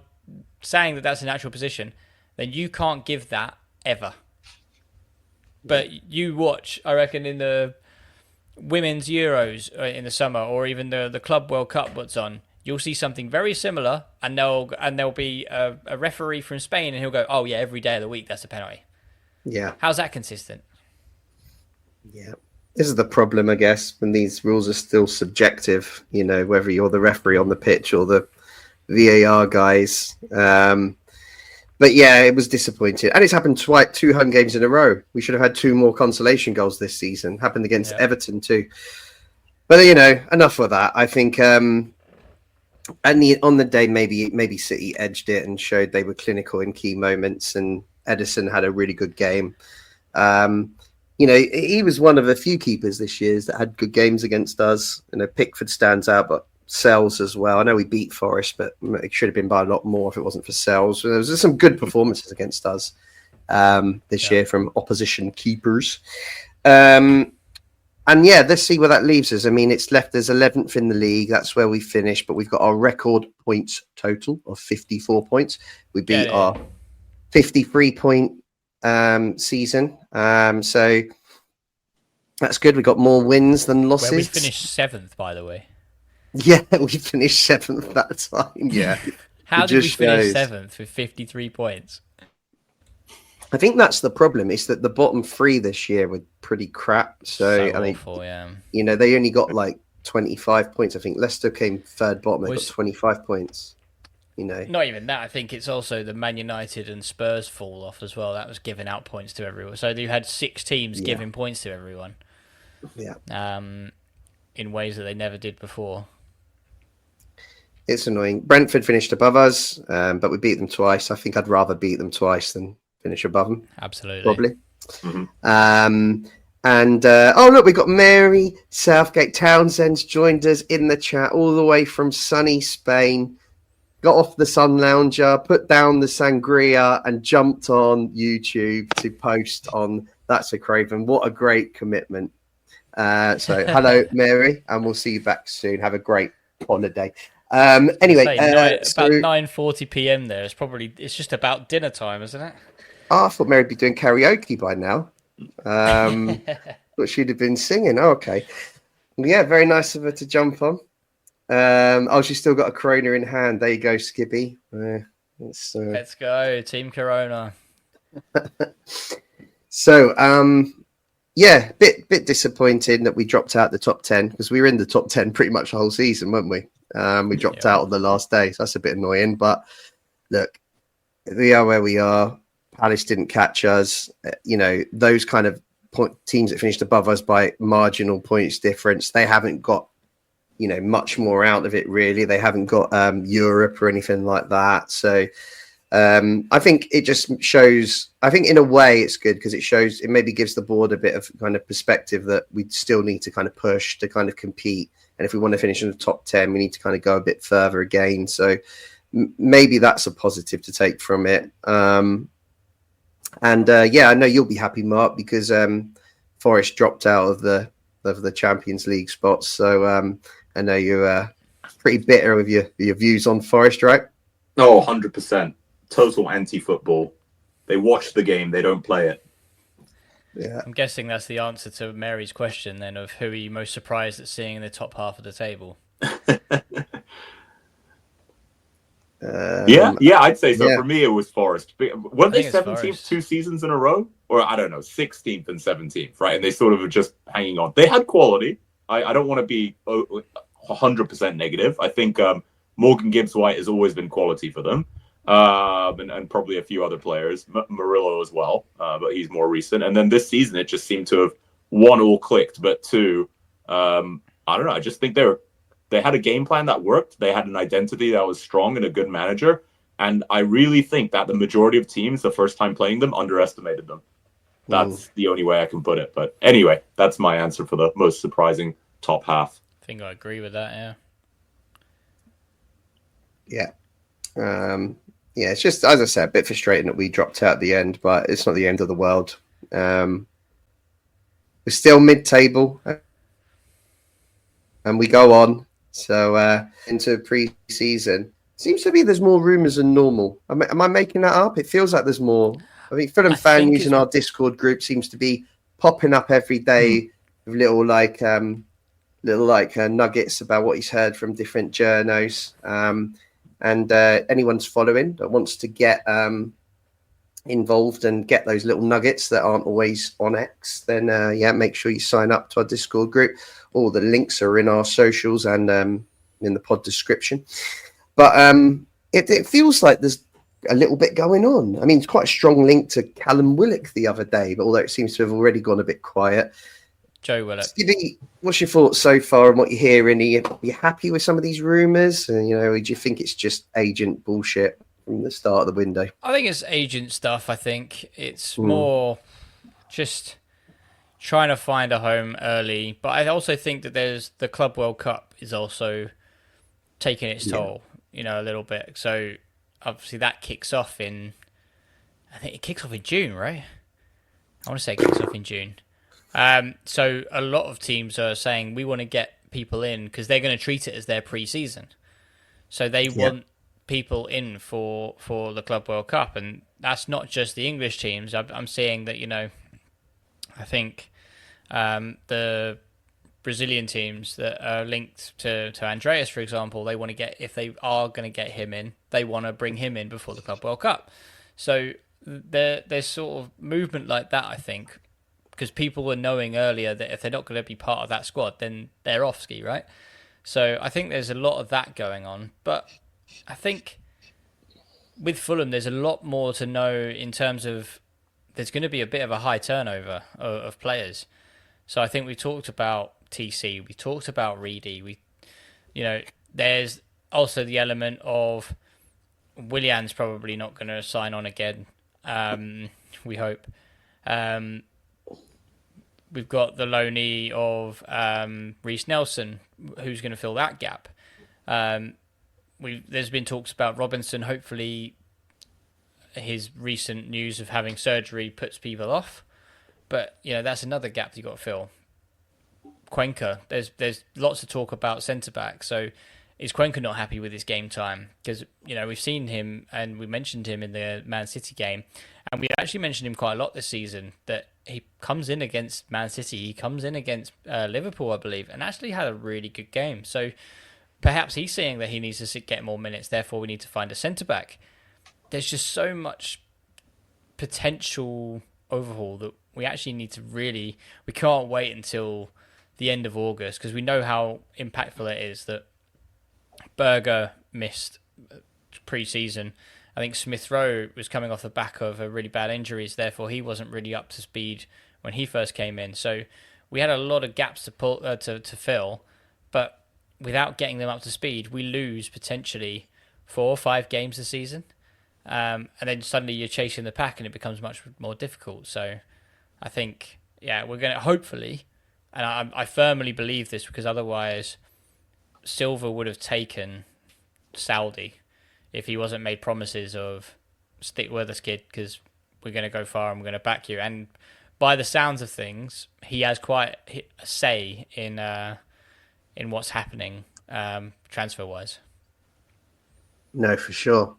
saying that that's a natural position, then you can't give that ever. But you watch, I reckon, in the Women's Euros in the summer, or even the Club World Cup, what's on, you'll see something very similar, and there'll be a referee from Spain, and he'll go, "Oh yeah, every day of the week that's a penalty." Yeah. How's that consistent? Yeah. This is the problem, I guess, when these rules are still subjective, whether you're the referee on the pitch or the VAR guys. But yeah, it was disappointing. And it's happened 2 home games in a row. We should have had 2 more consolation goals this season. Happened against Everton too. But, enough of that. I think on the day, maybe City edged it and showed they were clinical in key moments, and Edison had a really good game. He was one of a few keepers this year that had good games against us. Pickford stands out, but Sells as well. I know we beat Forest, but it should have been by a lot more if it wasn't for Sells. There was some good performances against us this year from opposition keepers. And yeah, let's see where that leaves us. I mean, it's left us 11th in the league. That's where we finished, but we've got our record points total of 54 points. We beat our 53-point season. So that's good. We got more wins than losses. Where we finished 7th, by the way. Yeah, we finished 7th that time. Yeah. How did we finish 7th with 53 points? I think that's the problem. Is that the bottom 3 this year were pretty crap. So I mean, awful, yeah. They only got 25 points. I think Leicester came 3rd bottom. They got 25 points. Not even that. I think it's also the Man United and Spurs fall off as well. That was giving out points to everyone. So you had 6 teams giving points to everyone. Yeah. In ways that they never did before. It's annoying. Brentford finished above us, but we beat them twice. I think I'd rather beat them twice than finish above them. Absolutely. Probably. Mm-hmm. Look, we got Mary Southgate Townsend's joined us in the chat all the way from sunny Spain. Got off the sun lounger, put down the sangria, and jumped on YouTube to post on That's a Craven. What a great commitment. So hello, Mary, and we'll see you back soon. Have a great holiday. Anyway, about 9:40 p.m. there. It's just about dinner time, isn't it? I thought Mary'd be doing karaoke by now. Thought she'd have been singing. Oh, okay. Yeah, very nice of her to jump on. She's still got a Corona in hand. There you go, Skibby. Let's go, Team Corona. So, yeah, bit disappointing that we dropped out the top 10 because we were in the top 10 pretty much the whole season, weren't we? We dropped out on the last day, so that's a bit annoying. But look, we are where we are. Palace didn't catch us. Those kind of teams that finished above us by marginal points difference, they haven't got much more out of it really. They haven't got Europe or anything like that. So I think it just shows, I think in a way it's good because it maybe gives the board a bit of kind of perspective that we still need to kind of push to kind of compete. And if we want to finish in the top 10, we need to kind of go a bit further again. So maybe that's a positive to take from it. I know you'll be happy, Mark, because Forest dropped out of the Champions League spots. So I know you're pretty bitter with your views on Forest, right? Oh, 100%. Total anti-football. They watch the game, they don't play it. Yeah. I'm guessing that's the answer to Mary's question then of who are you most surprised at seeing in the top half of the table? I'd say so. Yeah. For me, it was Forest. Weren't they 17th Forest. 2 seasons in a row? Or, I don't know, 16th and 17th, right? And they sort of were just hanging on. They had quality. I don't want to be 100% negative. I think Morgan Gibbs-White has always been quality for them. And probably a few other players, Murillo as well, but he's more recent. And then this season, it just seemed to have, one, all clicked, but two, I don't know. I just think they had a game plan that worked. They had an identity that was strong and a good manager. And I really think that the majority of teams, the first time playing them, underestimated them. That's the only way I can put it. But anyway, that's my answer for the most surprising top half. I think I agree with that, yeah. Yeah. It's just, as I said, a bit frustrating that we dropped out at the end, but it's not the end of the world. We're still mid-table, and we go on. So into pre-season, seems to be there's more rumours than normal. Am I making that up? It feels like there's more. I think Fulham fan news in our Discord group seems to be popping up every day with little nuggets about what he's heard from different journos. And anyone's following that wants to get involved and get those little nuggets that aren't always on X, then make sure you sign up to our Discord group. All the links are in our socials and in the pod description. But it feels like there's a little bit going on. I mean, it's quite a strong link to Callum Willock the other day, but although it seems to have already gone a bit quiet. Joe Willock. Stevie, what's your thoughts so far on what you're hearing? Are you happy with some of these rumours? And, do you think it's just agent bullshit from the start of the window? I think it's agent stuff. I think it's more just trying to find a home early. But I also think that there's the Club World Cup is also taking its toll, a little bit. So obviously that kicks off I think it kicks off in June, right? I want to say it kicks off in June. So a lot of teams are saying we want to get people in because they're going to treat it as their pre-season. So they want people in for the Club World Cup, and that's not just the English teams. I'm seeing that I think the Brazilian teams that are linked to Andreas, for example, they want to get, if they are going to get him in, they want to bring him in before the Club World Cup. So there's sort of movement like that, I think. Because people were knowing earlier that if they're not going to be part of that squad, then they're off ski, right? So I think there's a lot of that going on. But I think with Fulham, there's a lot more to know in terms of there's going to be a bit of a high turnover of players. So I think we talked about TC, we talked about Reedy. There's also the element of Willian's probably not going to sign on again. We hope. We've got the loanee of Reece Nelson, who's going to fill that gap. There's been talks about Robinson. Hopefully, his recent news of having surgery puts people off. But that's another gap you've got to fill. Cuenca, there's lots to talk about centre back. So is Cuenca not happy with his game time? Because we've seen him and we mentioned him in the Man City game, and we actually mentioned him quite a lot this season. That he comes in against Man City, he comes in against Liverpool, I believe, and actually had a really good game. So perhaps he's saying that he needs to get more minutes, therefore we need to find a centre-back. There's just so much potential overhaul that we actually need to we can't wait until the end of August, because we know how impactful it is that Berger missed pre-season. I think Smith Rowe was coming off the back of a really bad injuries, therefore he wasn't really up to speed when he first came in. So we had a lot of gaps to fill, but without getting them up to speed, we lose potentially 4 or 5 games this season. And then suddenly you're chasing the pack and it becomes much more difficult. So I think, we're going to hopefully, and I firmly believe this, because otherwise Silva would have taken Saudi if he wasn't made promises of stick with us, kid, because we're going to go far and we're going to back you. And by the sounds of things, he has quite a say in what's happening transfer-wise. No, for sure.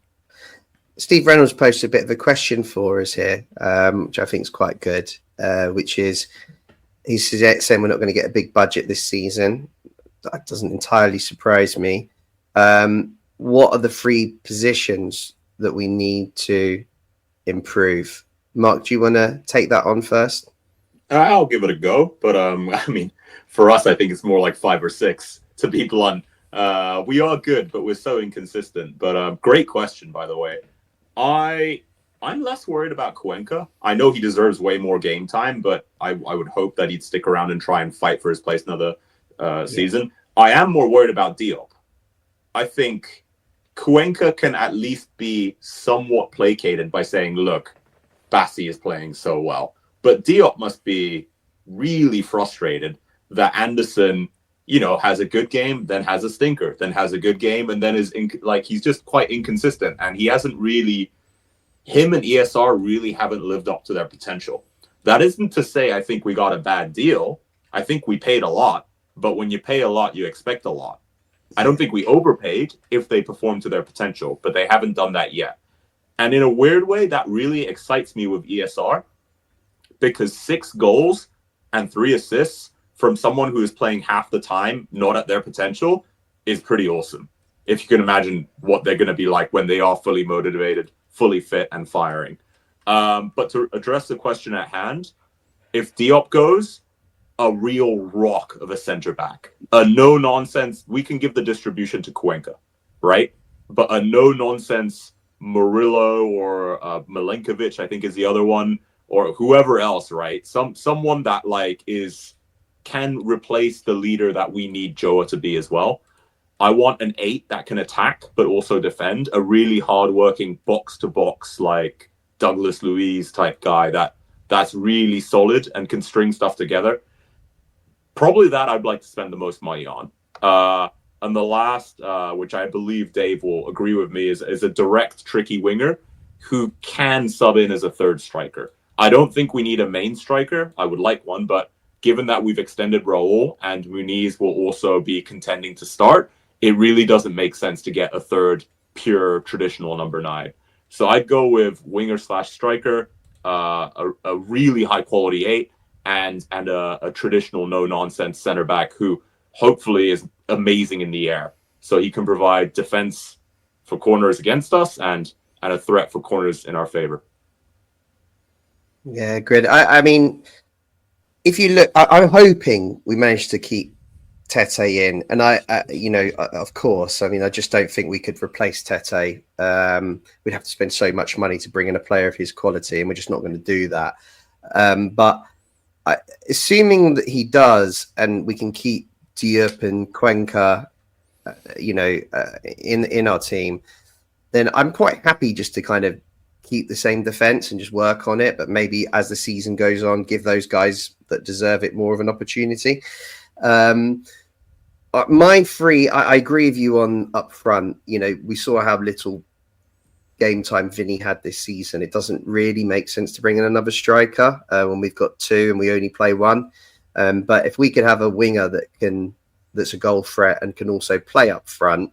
Steve Reynolds posted a bit of a question for us here, which I think is quite good, which is, he's saying we're not going to get a big budget this season. That doesn't entirely surprise me. What are the 3 positions that we need to improve? Mark, do you want to take that on first? I'll give it a go, but I mean, for us, I think it's more like 5 or 6, to be blunt. We are good, but we're so inconsistent. But great question, by the way. I'm less worried about Cuenca. I know he deserves way more game time, but I would hope that he'd stick around and try and fight for his place another season. I am more worried about Diop. I think Cuenca can at least be somewhat placated by saying, look, Bassi is playing so well. But Diop must be really frustrated that Anderson, has a good game, then has a stinker, then has a good game, and then he's just quite inconsistent. And he hasn't really, him and ESR really haven't lived up to their potential. That isn't to say I think we got a bad deal. I think we paid a lot, but when you pay a lot, you expect a lot. I don't think we overpaid if they perform to their potential, but they haven't done that yet. And in a weird way, that really excites me with ESR, because 6 goals and 3 assists from someone who is playing half the time, not at their potential, is pretty awesome. If you can imagine what they're going to be like when they are fully motivated, fully fit and firing. But to address the question at hand, if Diop goes, a real rock of a center back, a no nonsense, we can give the distribution to Cuenca, right? But a no nonsense Murillo or Milenkovic, I think is the other one, or whoever else, right? Someone that can replace the leader that we need Joa to be as well. I want an 8 that can attack but also defend, a really hardworking box to box like Douglas Luiz type guy that's really solid and can string stuff together. Probably that I'd like to spend the most money on. And the last, which I believe Dave will agree with me, is a direct, tricky winger who can sub in as a third striker. I don't think we need a main striker. I would like one, but given that we've extended Raul and Muniz will also be contending to start, it really doesn't make sense to get a third pure traditional number 9. So I'd go with winger/striker, a really high quality 8, and a traditional no-nonsense center back who hopefully is amazing in the air. So he can provide defense for corners against us and a threat for corners in our favor. Yeah, great. I mean, if you look, I'm hoping we managed to keep Tete in. And of course, I mean, I just don't think we could replace Tete. We'd have to spend so much money to bring in a player of his quality, and we're just not going to do that. But assuming that he does, and we can keep Diop and Cuenca, in our team, then I'm quite happy just to kind of keep the same defense and just work on it. But maybe as the season goes on, give those guys that deserve it more of an opportunity. My 3, I agree with you on up front. We saw how little game time Vinny had this season. It doesn't really make sense to bring in another striker when we've got 2 and we only play 1. But if we could have a winger that's a goal threat and can also play up front,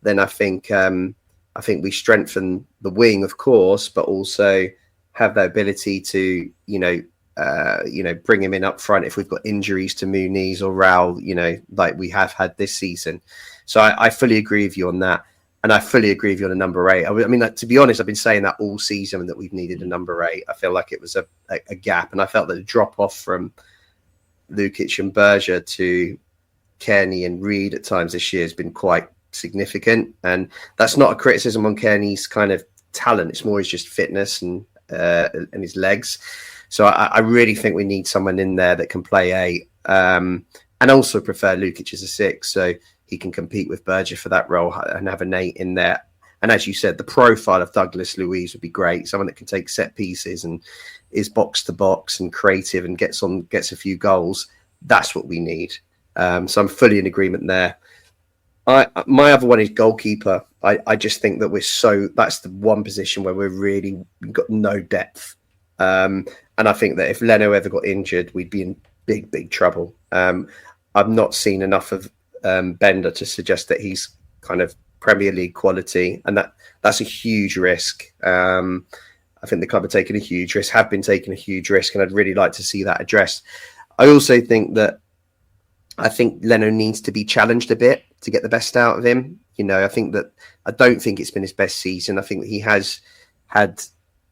then I think we strengthen the wing, of course, but also have the ability to bring him in up front if we've got injuries to Muniz or Raul, like we have had this season. So I fully agree with you on that. And I fully agree with you on a number 8. I mean, to be honest, I've been saying that all season that we've needed a number 8. I feel like it was a gap. And I felt that the drop off from Lukic and Berger to Kearney and Reed at times this year has been quite significant. And that's not a criticism on Kearney's kind of talent. It's more his just fitness and his legs. So I really think we need someone in there that can play 8, and also prefer Lukic as a 6. So he can compete with Berger for that role and have an 8 in there. And as you said, the profile of Douglas Luiz would be great. Someone that can take set pieces and is box to box and creative and gets a few goals. That's what we need. So I'm fully in agreement there. My other one is goalkeeper. I just think that that's the one position where we've got no depth. And I think that if Leno ever got injured, we'd be in big, big trouble. I've not seen enough of Bender to suggest that he's kind of Premier League quality, and that's a huge risk. I think the club have taken a huge risk, have been taking a huge risk, and I'd really like to see that addressed. I also think that Leno needs to be challenged a bit to get the best out of him. I don't think it's been his best season. I think that he has had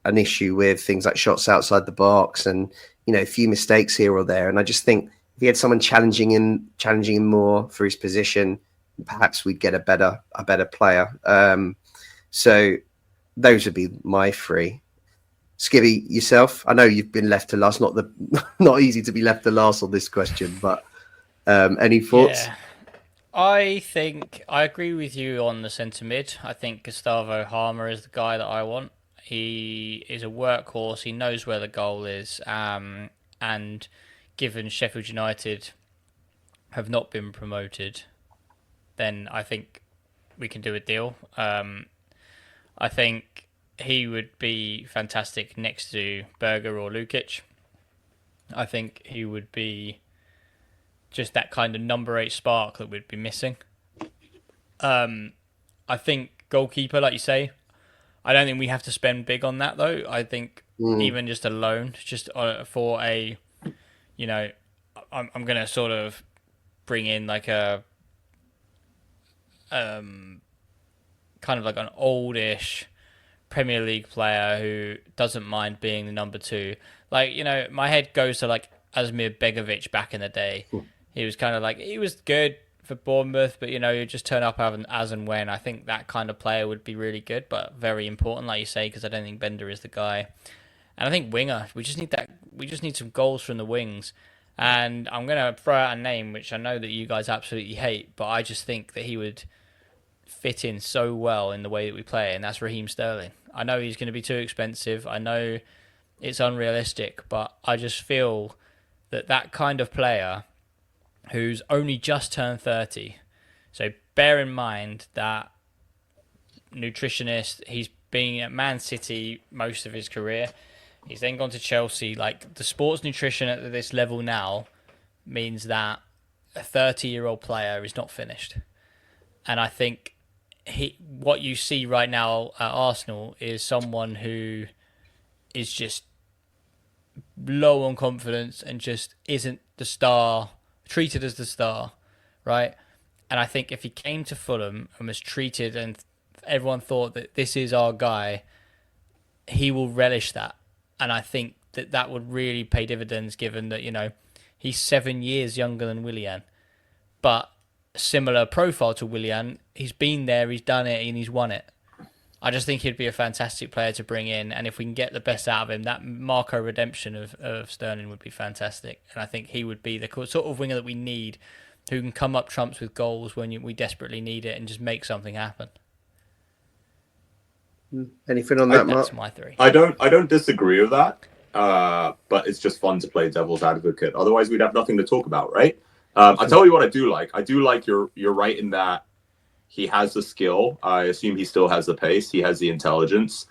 an issue with things like shots outside the box and a few mistakes here or there. And I just think if he had someone challenging him more for his position, perhaps we'd get a better player. So those would be my 3. Skibby, yourself? I know you've been left to last. Not easy to be left to last on this question, but any thoughts? Yeah. I think I agree with you on the centre mid. I think Gustavo Harmer is the guy that I want. He is a workhorse. He knows where the goal is. And given Sheffield United have not been promoted, then I think we can do a deal. I think he would be fantastic next to Berger or Lukic. I think he would be just that kind of number 8 spark that we'd be missing. I think goalkeeper, like you say, I don't think we have to spend big on that though. I think even just a loan, just for a, I'm going to sort of bring in like a kind of like an oldish Premier League player who doesn't mind being the number 2. Like, my head goes to like Asmir Begovic back in the day. He was kind of like, he was good for Bournemouth, but you just turn up as and when. I think that kind of player would be really good, but very important, like you say, because I don't think Bender is the guy. And I think winger, we just need that. We just need some goals from the wings. And I'm going to throw out a name which I know that you guys absolutely hate, but I just think that he would fit in so well in the way that we play, and that's Raheem Sterling. I know he's going to be too expensive. I know it's unrealistic, but I just feel that kind of player who's only just turned 30. So bear in mind that nutritionist, he's been at Man City most of his career. He's then gone to Chelsea. Like, the sports nutrition at this level now means that a 30-year-old player is not finished. And I think what you see right now at Arsenal is someone who is just low on confidence and just isn't the star, treated as the star, right? And I think if he came to Fulham and was treated and everyone thought that this is our guy, he will relish that. And I think that would really pay dividends, given that, he's 7 years younger than Willian. But similar profile to Willian, he's been there, he's done it, and he's won it. I just think he'd be a fantastic player to bring in, and if we can get the best out of him, that Marco redemption of Sterling would be fantastic. And I think he would be the sort of winger that we need, who can come up trumps with goals when we desperately need it and just make something happen. Anything on that, Mark? That's my 3. I don't disagree with that, but it's just fun to play devil's advocate. Otherwise, we'd have nothing to talk about, right? I'll tell you what I do like. I do like you're right in that he has the skill. I assume he still has the pace. He has the intelligence.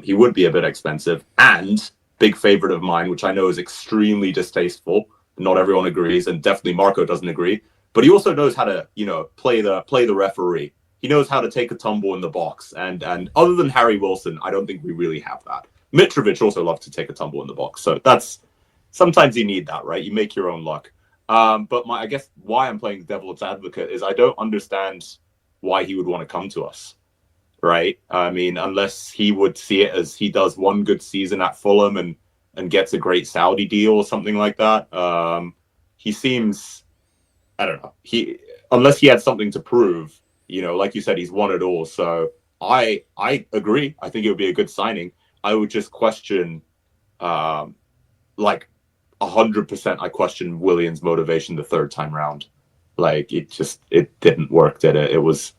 He would be a bit expensive. And big favorite of mine, which I know is extremely distasteful. Not everyone agrees, and definitely Marco doesn't agree. But he also knows how to, play the referee. He knows how to take a tumble in the box. And other than Harry Wilson, I don't think we really have that. Mitrovic also loved to take a tumble in the box. So that's sometimes you need that, right? You make your own luck. But I guess why I'm playing devil's advocate is I don't understand why he would want to come to us, right? I mean, unless he would see it as he does one good season at Fulham and gets a great Saudi deal or something like that. He seems, I don't know. Unless he had something to prove, like you said, he's won it all. So I agree. I think it would be a good signing. I would just question, 100%. I question Willian's motivation the third time round. Like it didn't work, did it? It was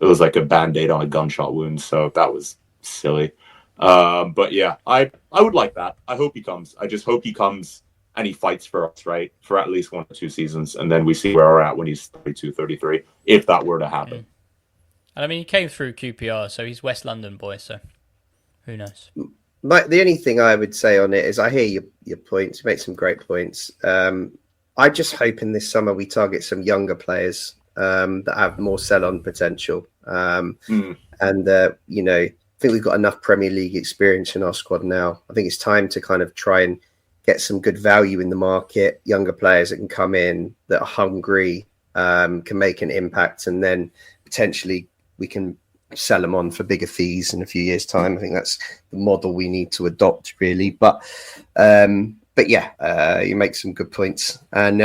like a Band-Aid on a gunshot wound. So that was silly. But yeah, I would like that. I hope he comes. I just hope he comes and he fights for us, right? For at least 1 or 2 seasons. And then we see where we're at when he's 32, 33, if that were to happen. And I mean, he came through QPR, so he's West London boy, so who knows? But the only thing I would say on it is I hear your points. You make some great points. I just hope in this summer we target some younger players that have more sell-on potential. And, I think we've got enough Premier League experience in our squad now. I think it's time to kind of try and get some good value in the market, younger players that can come in, that are hungry, can make an impact, and then potentially we can sell them on for bigger fees in a few years' time. I think that's the model we need to adopt, really. But yeah, you make some good points. And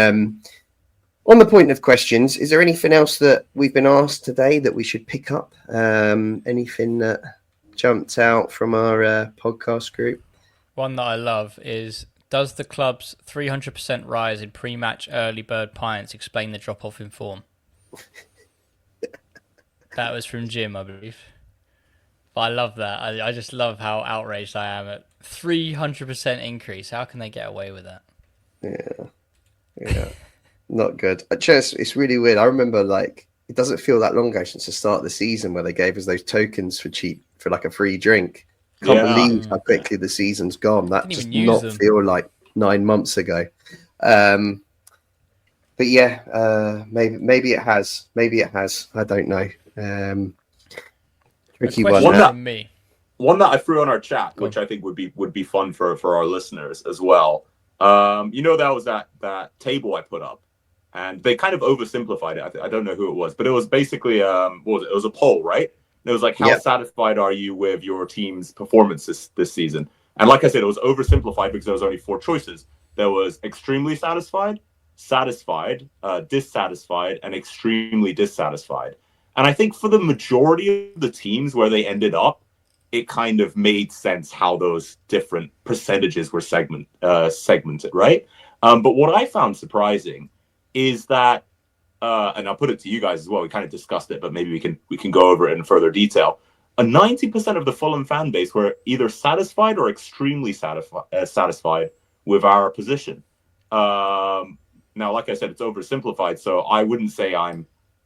on the point of questions, is there anything else that we've been asked today that we should pick up? Anything that jumped out from our podcast group? One that I love is, does the club's 300% rise in pre-match early bird pints explain the drop-off in form? That was from Jim, I believe. But I love that. I just love how outraged I am at 300% increase. How can they get away with that? Yeah. Not good. It's really weird. I remember, it doesn't feel that long ago since the start of the season where they gave us those tokens for like a free drink. Can't believe how quickly the season's gone. That just not feel like 9 months ago. But yeah, maybe it has. Maybe it has. I don't know. Tricky one. One that I threw on our chat, which I think would be fun for our listeners as well. That was that table I put up, and they kind of oversimplified it. I don't know who it was, but it was basically what was it? It was a poll, right? And it was like, how satisfied are you with your team's performance this season? And like I said, it was oversimplified because there was only 4 choices. There was extremely satisfied, dissatisfied, and extremely dissatisfied. And I think for the majority of the teams where they ended up, it kind of made sense how those different percentages were segmented, right? But what I found surprising is that, and I'll put it to you guys as well, we kind of discussed it, but maybe we can go over it in further detail. 90% of the Fulham fan base were either satisfied or extremely satisfied with our position. Now, like I said, it's oversimplified, so I wouldn't say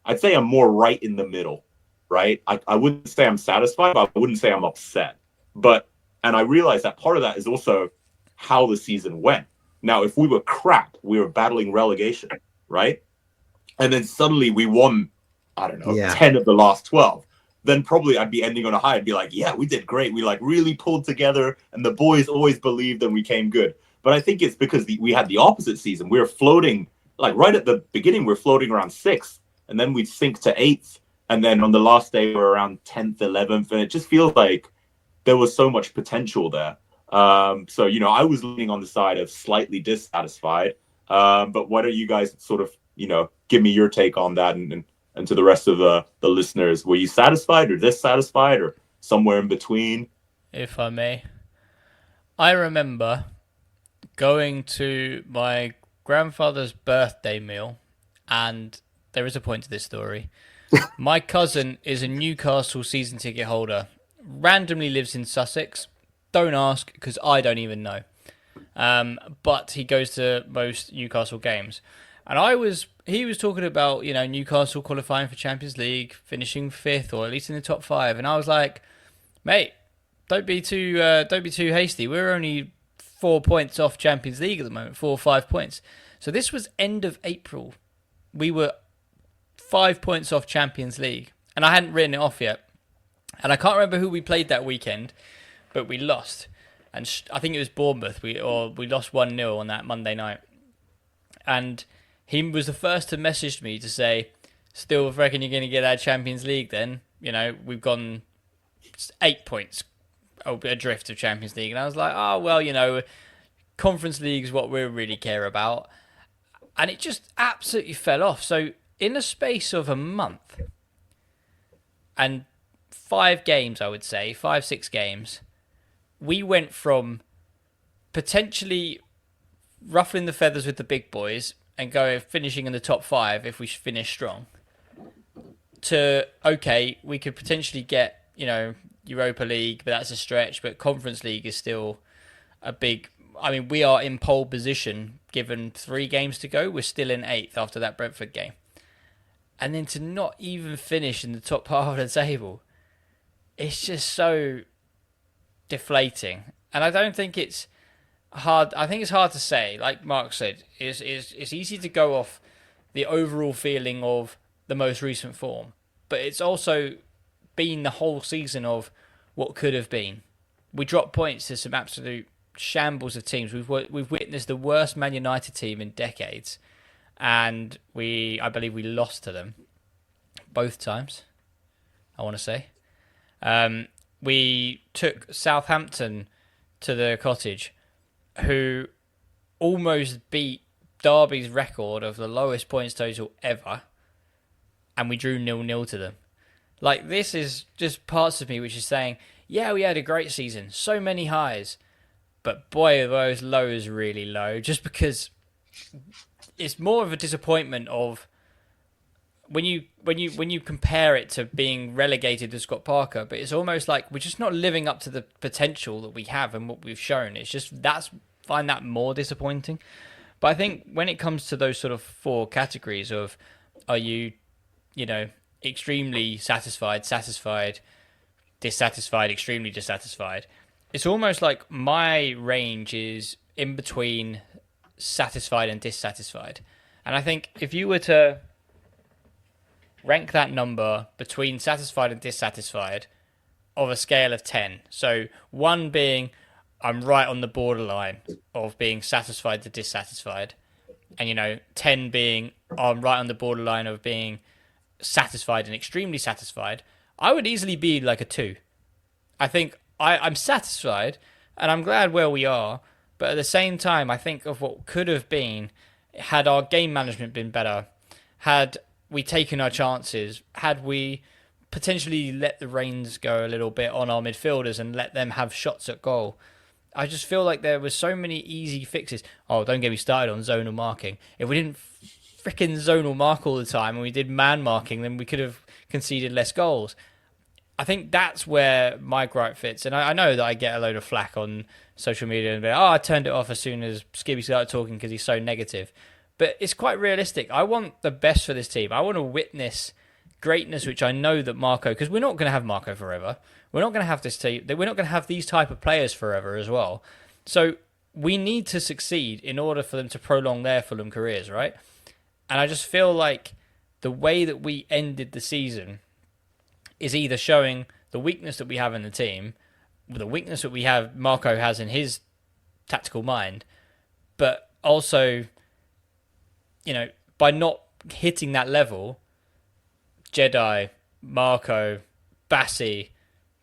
I'd say I'm more right in the middle, right? I wouldn't say I'm satisfied, but I wouldn't say I'm upset. And I realize that part of that is also how the season went. Now, if we were crap, we were battling relegation, right? And then suddenly we won, 10 of the last 12. Then probably I'd be ending on a high. I'd be like, yeah, we did great. We really pulled together, and the boys always believed and we came good. But I think it's because we had the opposite season. We were floating, right at the beginning, we're floating around 6th, and then we'd sink to 8th. And then on the last day, we're around 10th, 11th. And it just feels like there was so much potential there. So, I was leaning on the side of slightly dissatisfied. But why don't you guys sort of, give me your take on that and to the rest of the listeners? Were you satisfied or dissatisfied or somewhere in between? If I may. I remember going to my grandfather's birthday meal, and there is a point to this story. My cousin is a Newcastle season ticket holder, randomly lives in Sussex. Don't ask, because I don't even know. But he goes to most Newcastle games. And he was talking about, Newcastle qualifying for Champions League, finishing 5th or at least in the top 5. And I was like, mate, don't be too hasty. We're only 4 points off Champions League at the moment, 4 or 5 points. So this was end of April. We were 5 points off Champions League, and I hadn't written it off yet. And I can't remember who we played that weekend, but we lost. and I think it was Bournemouth. We lost 1-0 on that Monday night, and he was the first to message me to say, "Still reckon you're going to get our Champions League? Then we've gone 8 points adrift of Champions League," and I was like, "Oh well, Conference League is what we really care about," and it just absolutely fell off. So in the space of a month and 5 games, I would say 5-6 games, we went from potentially ruffling the feathers with the big boys and finishing in the top 5 if we finish strong, to okay, we could potentially get Europa League, but that's a stretch. But Conference League is still a big. I mean, we are in pole position given 3 games to go. We're still in 8th after that Brentford game, and then to not even finish in the top half of the table, it's just so deflating. And I don't think it's hard. I think it's hard to say. Like Mark said, it's easy to go off the overall feeling of the most recent form, but it's also been the whole season of what could have been. We dropped points to some absolute shambles of teams. We've witnessed the worst Man United team in decades, and I believe we lost to them both times. I want to say we took Southampton to the Cottage, who almost beat Derby's record of the lowest points total ever, and we drew 0-0 to them. Like, this is just parts of me which is saying, yeah, we had a great season, so many highs, but boy, are those lows really low, just because it's more of a disappointment of when you compare it to being relegated to Scott Parker, but it's almost like we're just not living up to the potential that we have and what we've shown. It's just find that more disappointing. But I think when it comes to those sort of 4 categories of, are you extremely satisfied, dissatisfied, extremely dissatisfied, it's almost like my range is in between satisfied and dissatisfied. And I think if you were to rank that number between satisfied and dissatisfied of a scale of 10, so 1 being I'm right on the borderline of being satisfied to dissatisfied, and 10 being I'm right on the borderline of being satisfied and extremely satisfied, I would easily be like a 2. I think I'm satisfied and I'm glad where we are, but at the same time I think of what could have been had our game management been better, had we taken our chances, had we potentially let the reins go a little bit on our midfielders and let them have shots at goal. I just feel like there were so many easy fixes. Oh, don't get me started on zonal marking. If we didn't freaking zonal mark all the time and we did man marking, then we could have conceded less goals. I think that's where my gripe fits. And I know that I get a load of flack on social media and be like, I turned it off as soon as Skibby started talking because he's so negative. But it's quite realistic. I want the best for this team. I want to witness greatness, which I know that Marco, because we're not going to have Marco forever. We're not going to have this team. We're not going to have these type of players forever as well. So we need to succeed in order for them to prolong their Fulham careers, right? And I just feel like the way that we ended the season is either showing the weakness that we have in the team, the weakness that we have, Marco has in his tactical mind, but also, by not hitting that level, Jedi, Marco, Bassi,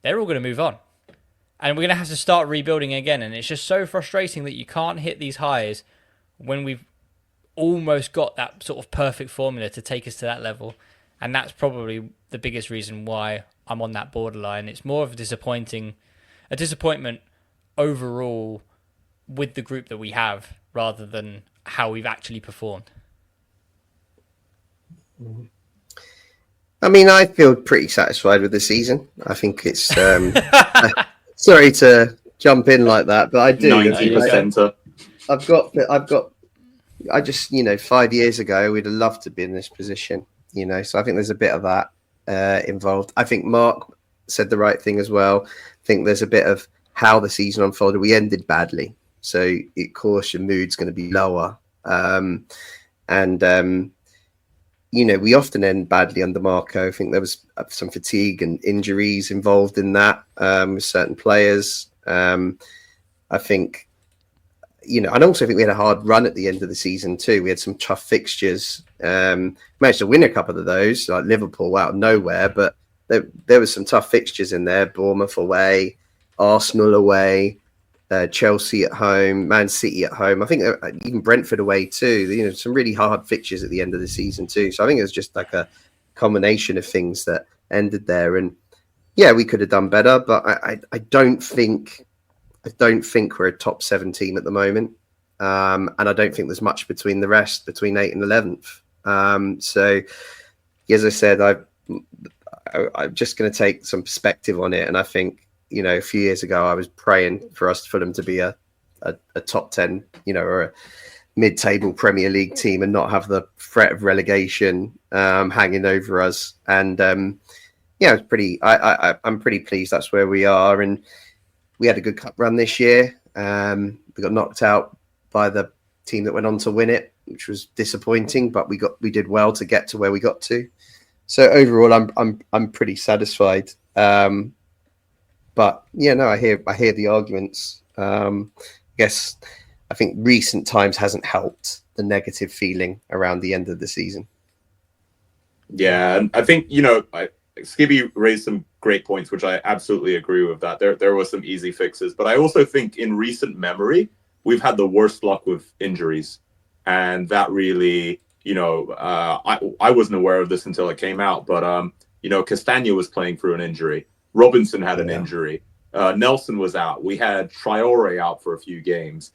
they're all going to move on. And we're going to have to start rebuilding again. And it's just so frustrating that you can't hit these highs when we've almost got that sort of perfect formula to take us to that level. And that's probably the biggest reason why I'm on that borderline. It's more of a disappointment overall with the group that we have rather than how we've actually performed. I mean, I feel pretty satisfied with the season. I think it's sorry to jump in like that, but I do. 90%. I just 5 years ago we'd have loved to be in this position, so I think there's a bit of that involved. I think Mark said the right thing as well. I think there's a bit of how the season unfolded. We ended badly, so of course your mood's going to be lower, we often end badly under Marco. I think there was some fatigue and injuries involved in that with certain players. I think, and I also think we had a hard run at the end of the season too. We had some tough fixtures. Managed to win a couple of those, like Liverpool out of nowhere, but there was some tough fixtures in there. Bournemouth away, Arsenal away, Chelsea at home, Man City at home. I think even Brentford away too. Some really hard fixtures at the end of the season too. So I think it was just like a combination of things that ended there. And yeah, we could have done better, but I don't think we're a top 7 team at the moment. And I don't think there's much between the rest, between 8th and 11th. So as I said, I'm just going to take some perspective on it. And I think, a few years ago, I was praying for them to be a top 10, or a mid-table Premier League team and not have the threat of relegation hanging over us. And it's pretty. I'm pretty pleased that's where we are. And we had a good cup run this year. We got knocked out by the team that went on to win it, which was disappointing. But we did well to get to where we got to. So overall, I'm pretty satisfied. But I hear the arguments. I think recent times hasn't helped the negative feeling around the end of the season. Yeah, and I think Skibby raised some great points, which I absolutely agree with. That there were some easy fixes, but I also think in recent memory we've had the worst luck with injuries, and that really, I wasn't aware of this until it came out, but Castagna was playing through an injury. Robinson had an injury. Nelson was out. We had Traore out for a few games.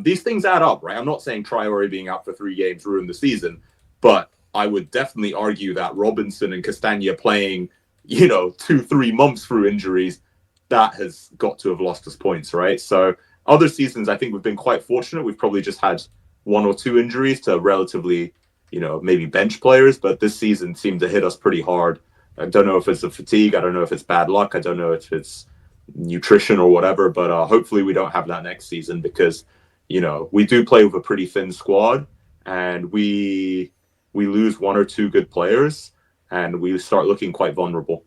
These things add up, right? I'm not saying Traore being out for 3 games ruined the season, but I would definitely argue that Robinson and Castagna playing, 2-3 months through injuries, that has got to have lost us points, right? So other seasons, I think we've been quite fortunate. We've probably just had 1 or 2 injuries to relatively, maybe bench players, but this season seemed to hit us pretty hard. I don't know if it's a fatigue. I don't know if it's bad luck. I don't know if it's nutrition or whatever, but hopefully we don't have that next season because, we do play with a pretty thin squad and we lose 1 or 2 good players and we start looking quite vulnerable.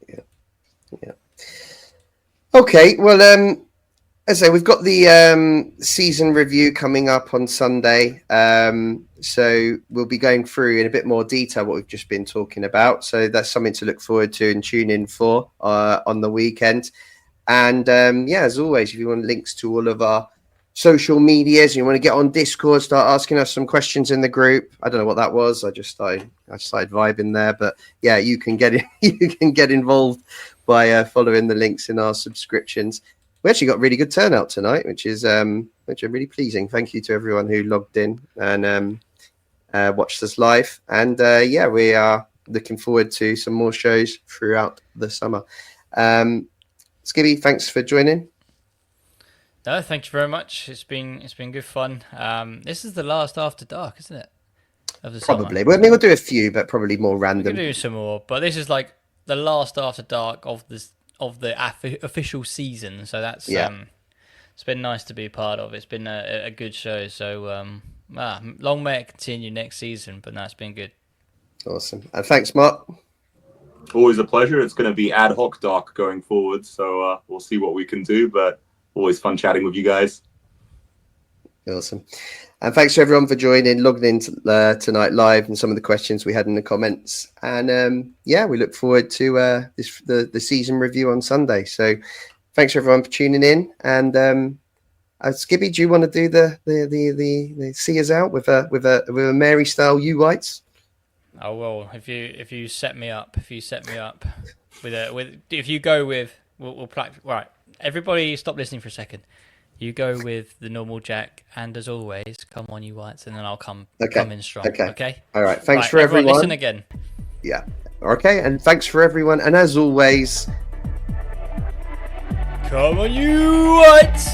Yeah. Okay. Well, as I say, we've got the season review coming up on Sunday. So we'll be going through in a bit more detail what we've just been talking about. So that's something to look forward to and tune in for on the weekend. And as always, if you want links to all of our social medias, you want to get on Discord, start asking us some questions in the group. I don't know what that was. I started vibing there, but yeah, you can get involved by following the links in our subscriptions. We actually got really good turnout tonight, which are really pleasing. Thank you to everyone who logged in and watched us live. And we are looking forward to some more shows throughout the summer. Skibby, thanks for joining. No, thank you very much. It's been good fun. This is the last After Dark, isn't it? Of the probably. summer. Well, I mean, we'll do a few, but probably more random. We can do some more, but this is like the last After Dark of the official season. So that's it's been nice to be a part of. It's been a good show. So long may it continue next season. But no, it's been good. Awesome. And thanks, Mark. Always a pleasure. It's going to be ad hoc dark going forward, so we'll see what we can do. But always fun chatting with you guys. Awesome. And thanks to everyone for joining, logging in tonight live and some of the questions we had in the comments. And we look forward to the season review on Sunday. So thanks everyone for tuning in. And Skibby, do you want to do the see us out with a Mary style U Whites? Oh well, if you set me up with if you go with we'll practice. Right, everybody, stop listening for a second. You go with the normal Jack, and as always, come on, you Whites, and then I'll come in strong. Okay. All right. Thanks for everyone. Listen again. Yeah. Okay. And thanks for everyone. And as always, come on, you Whites.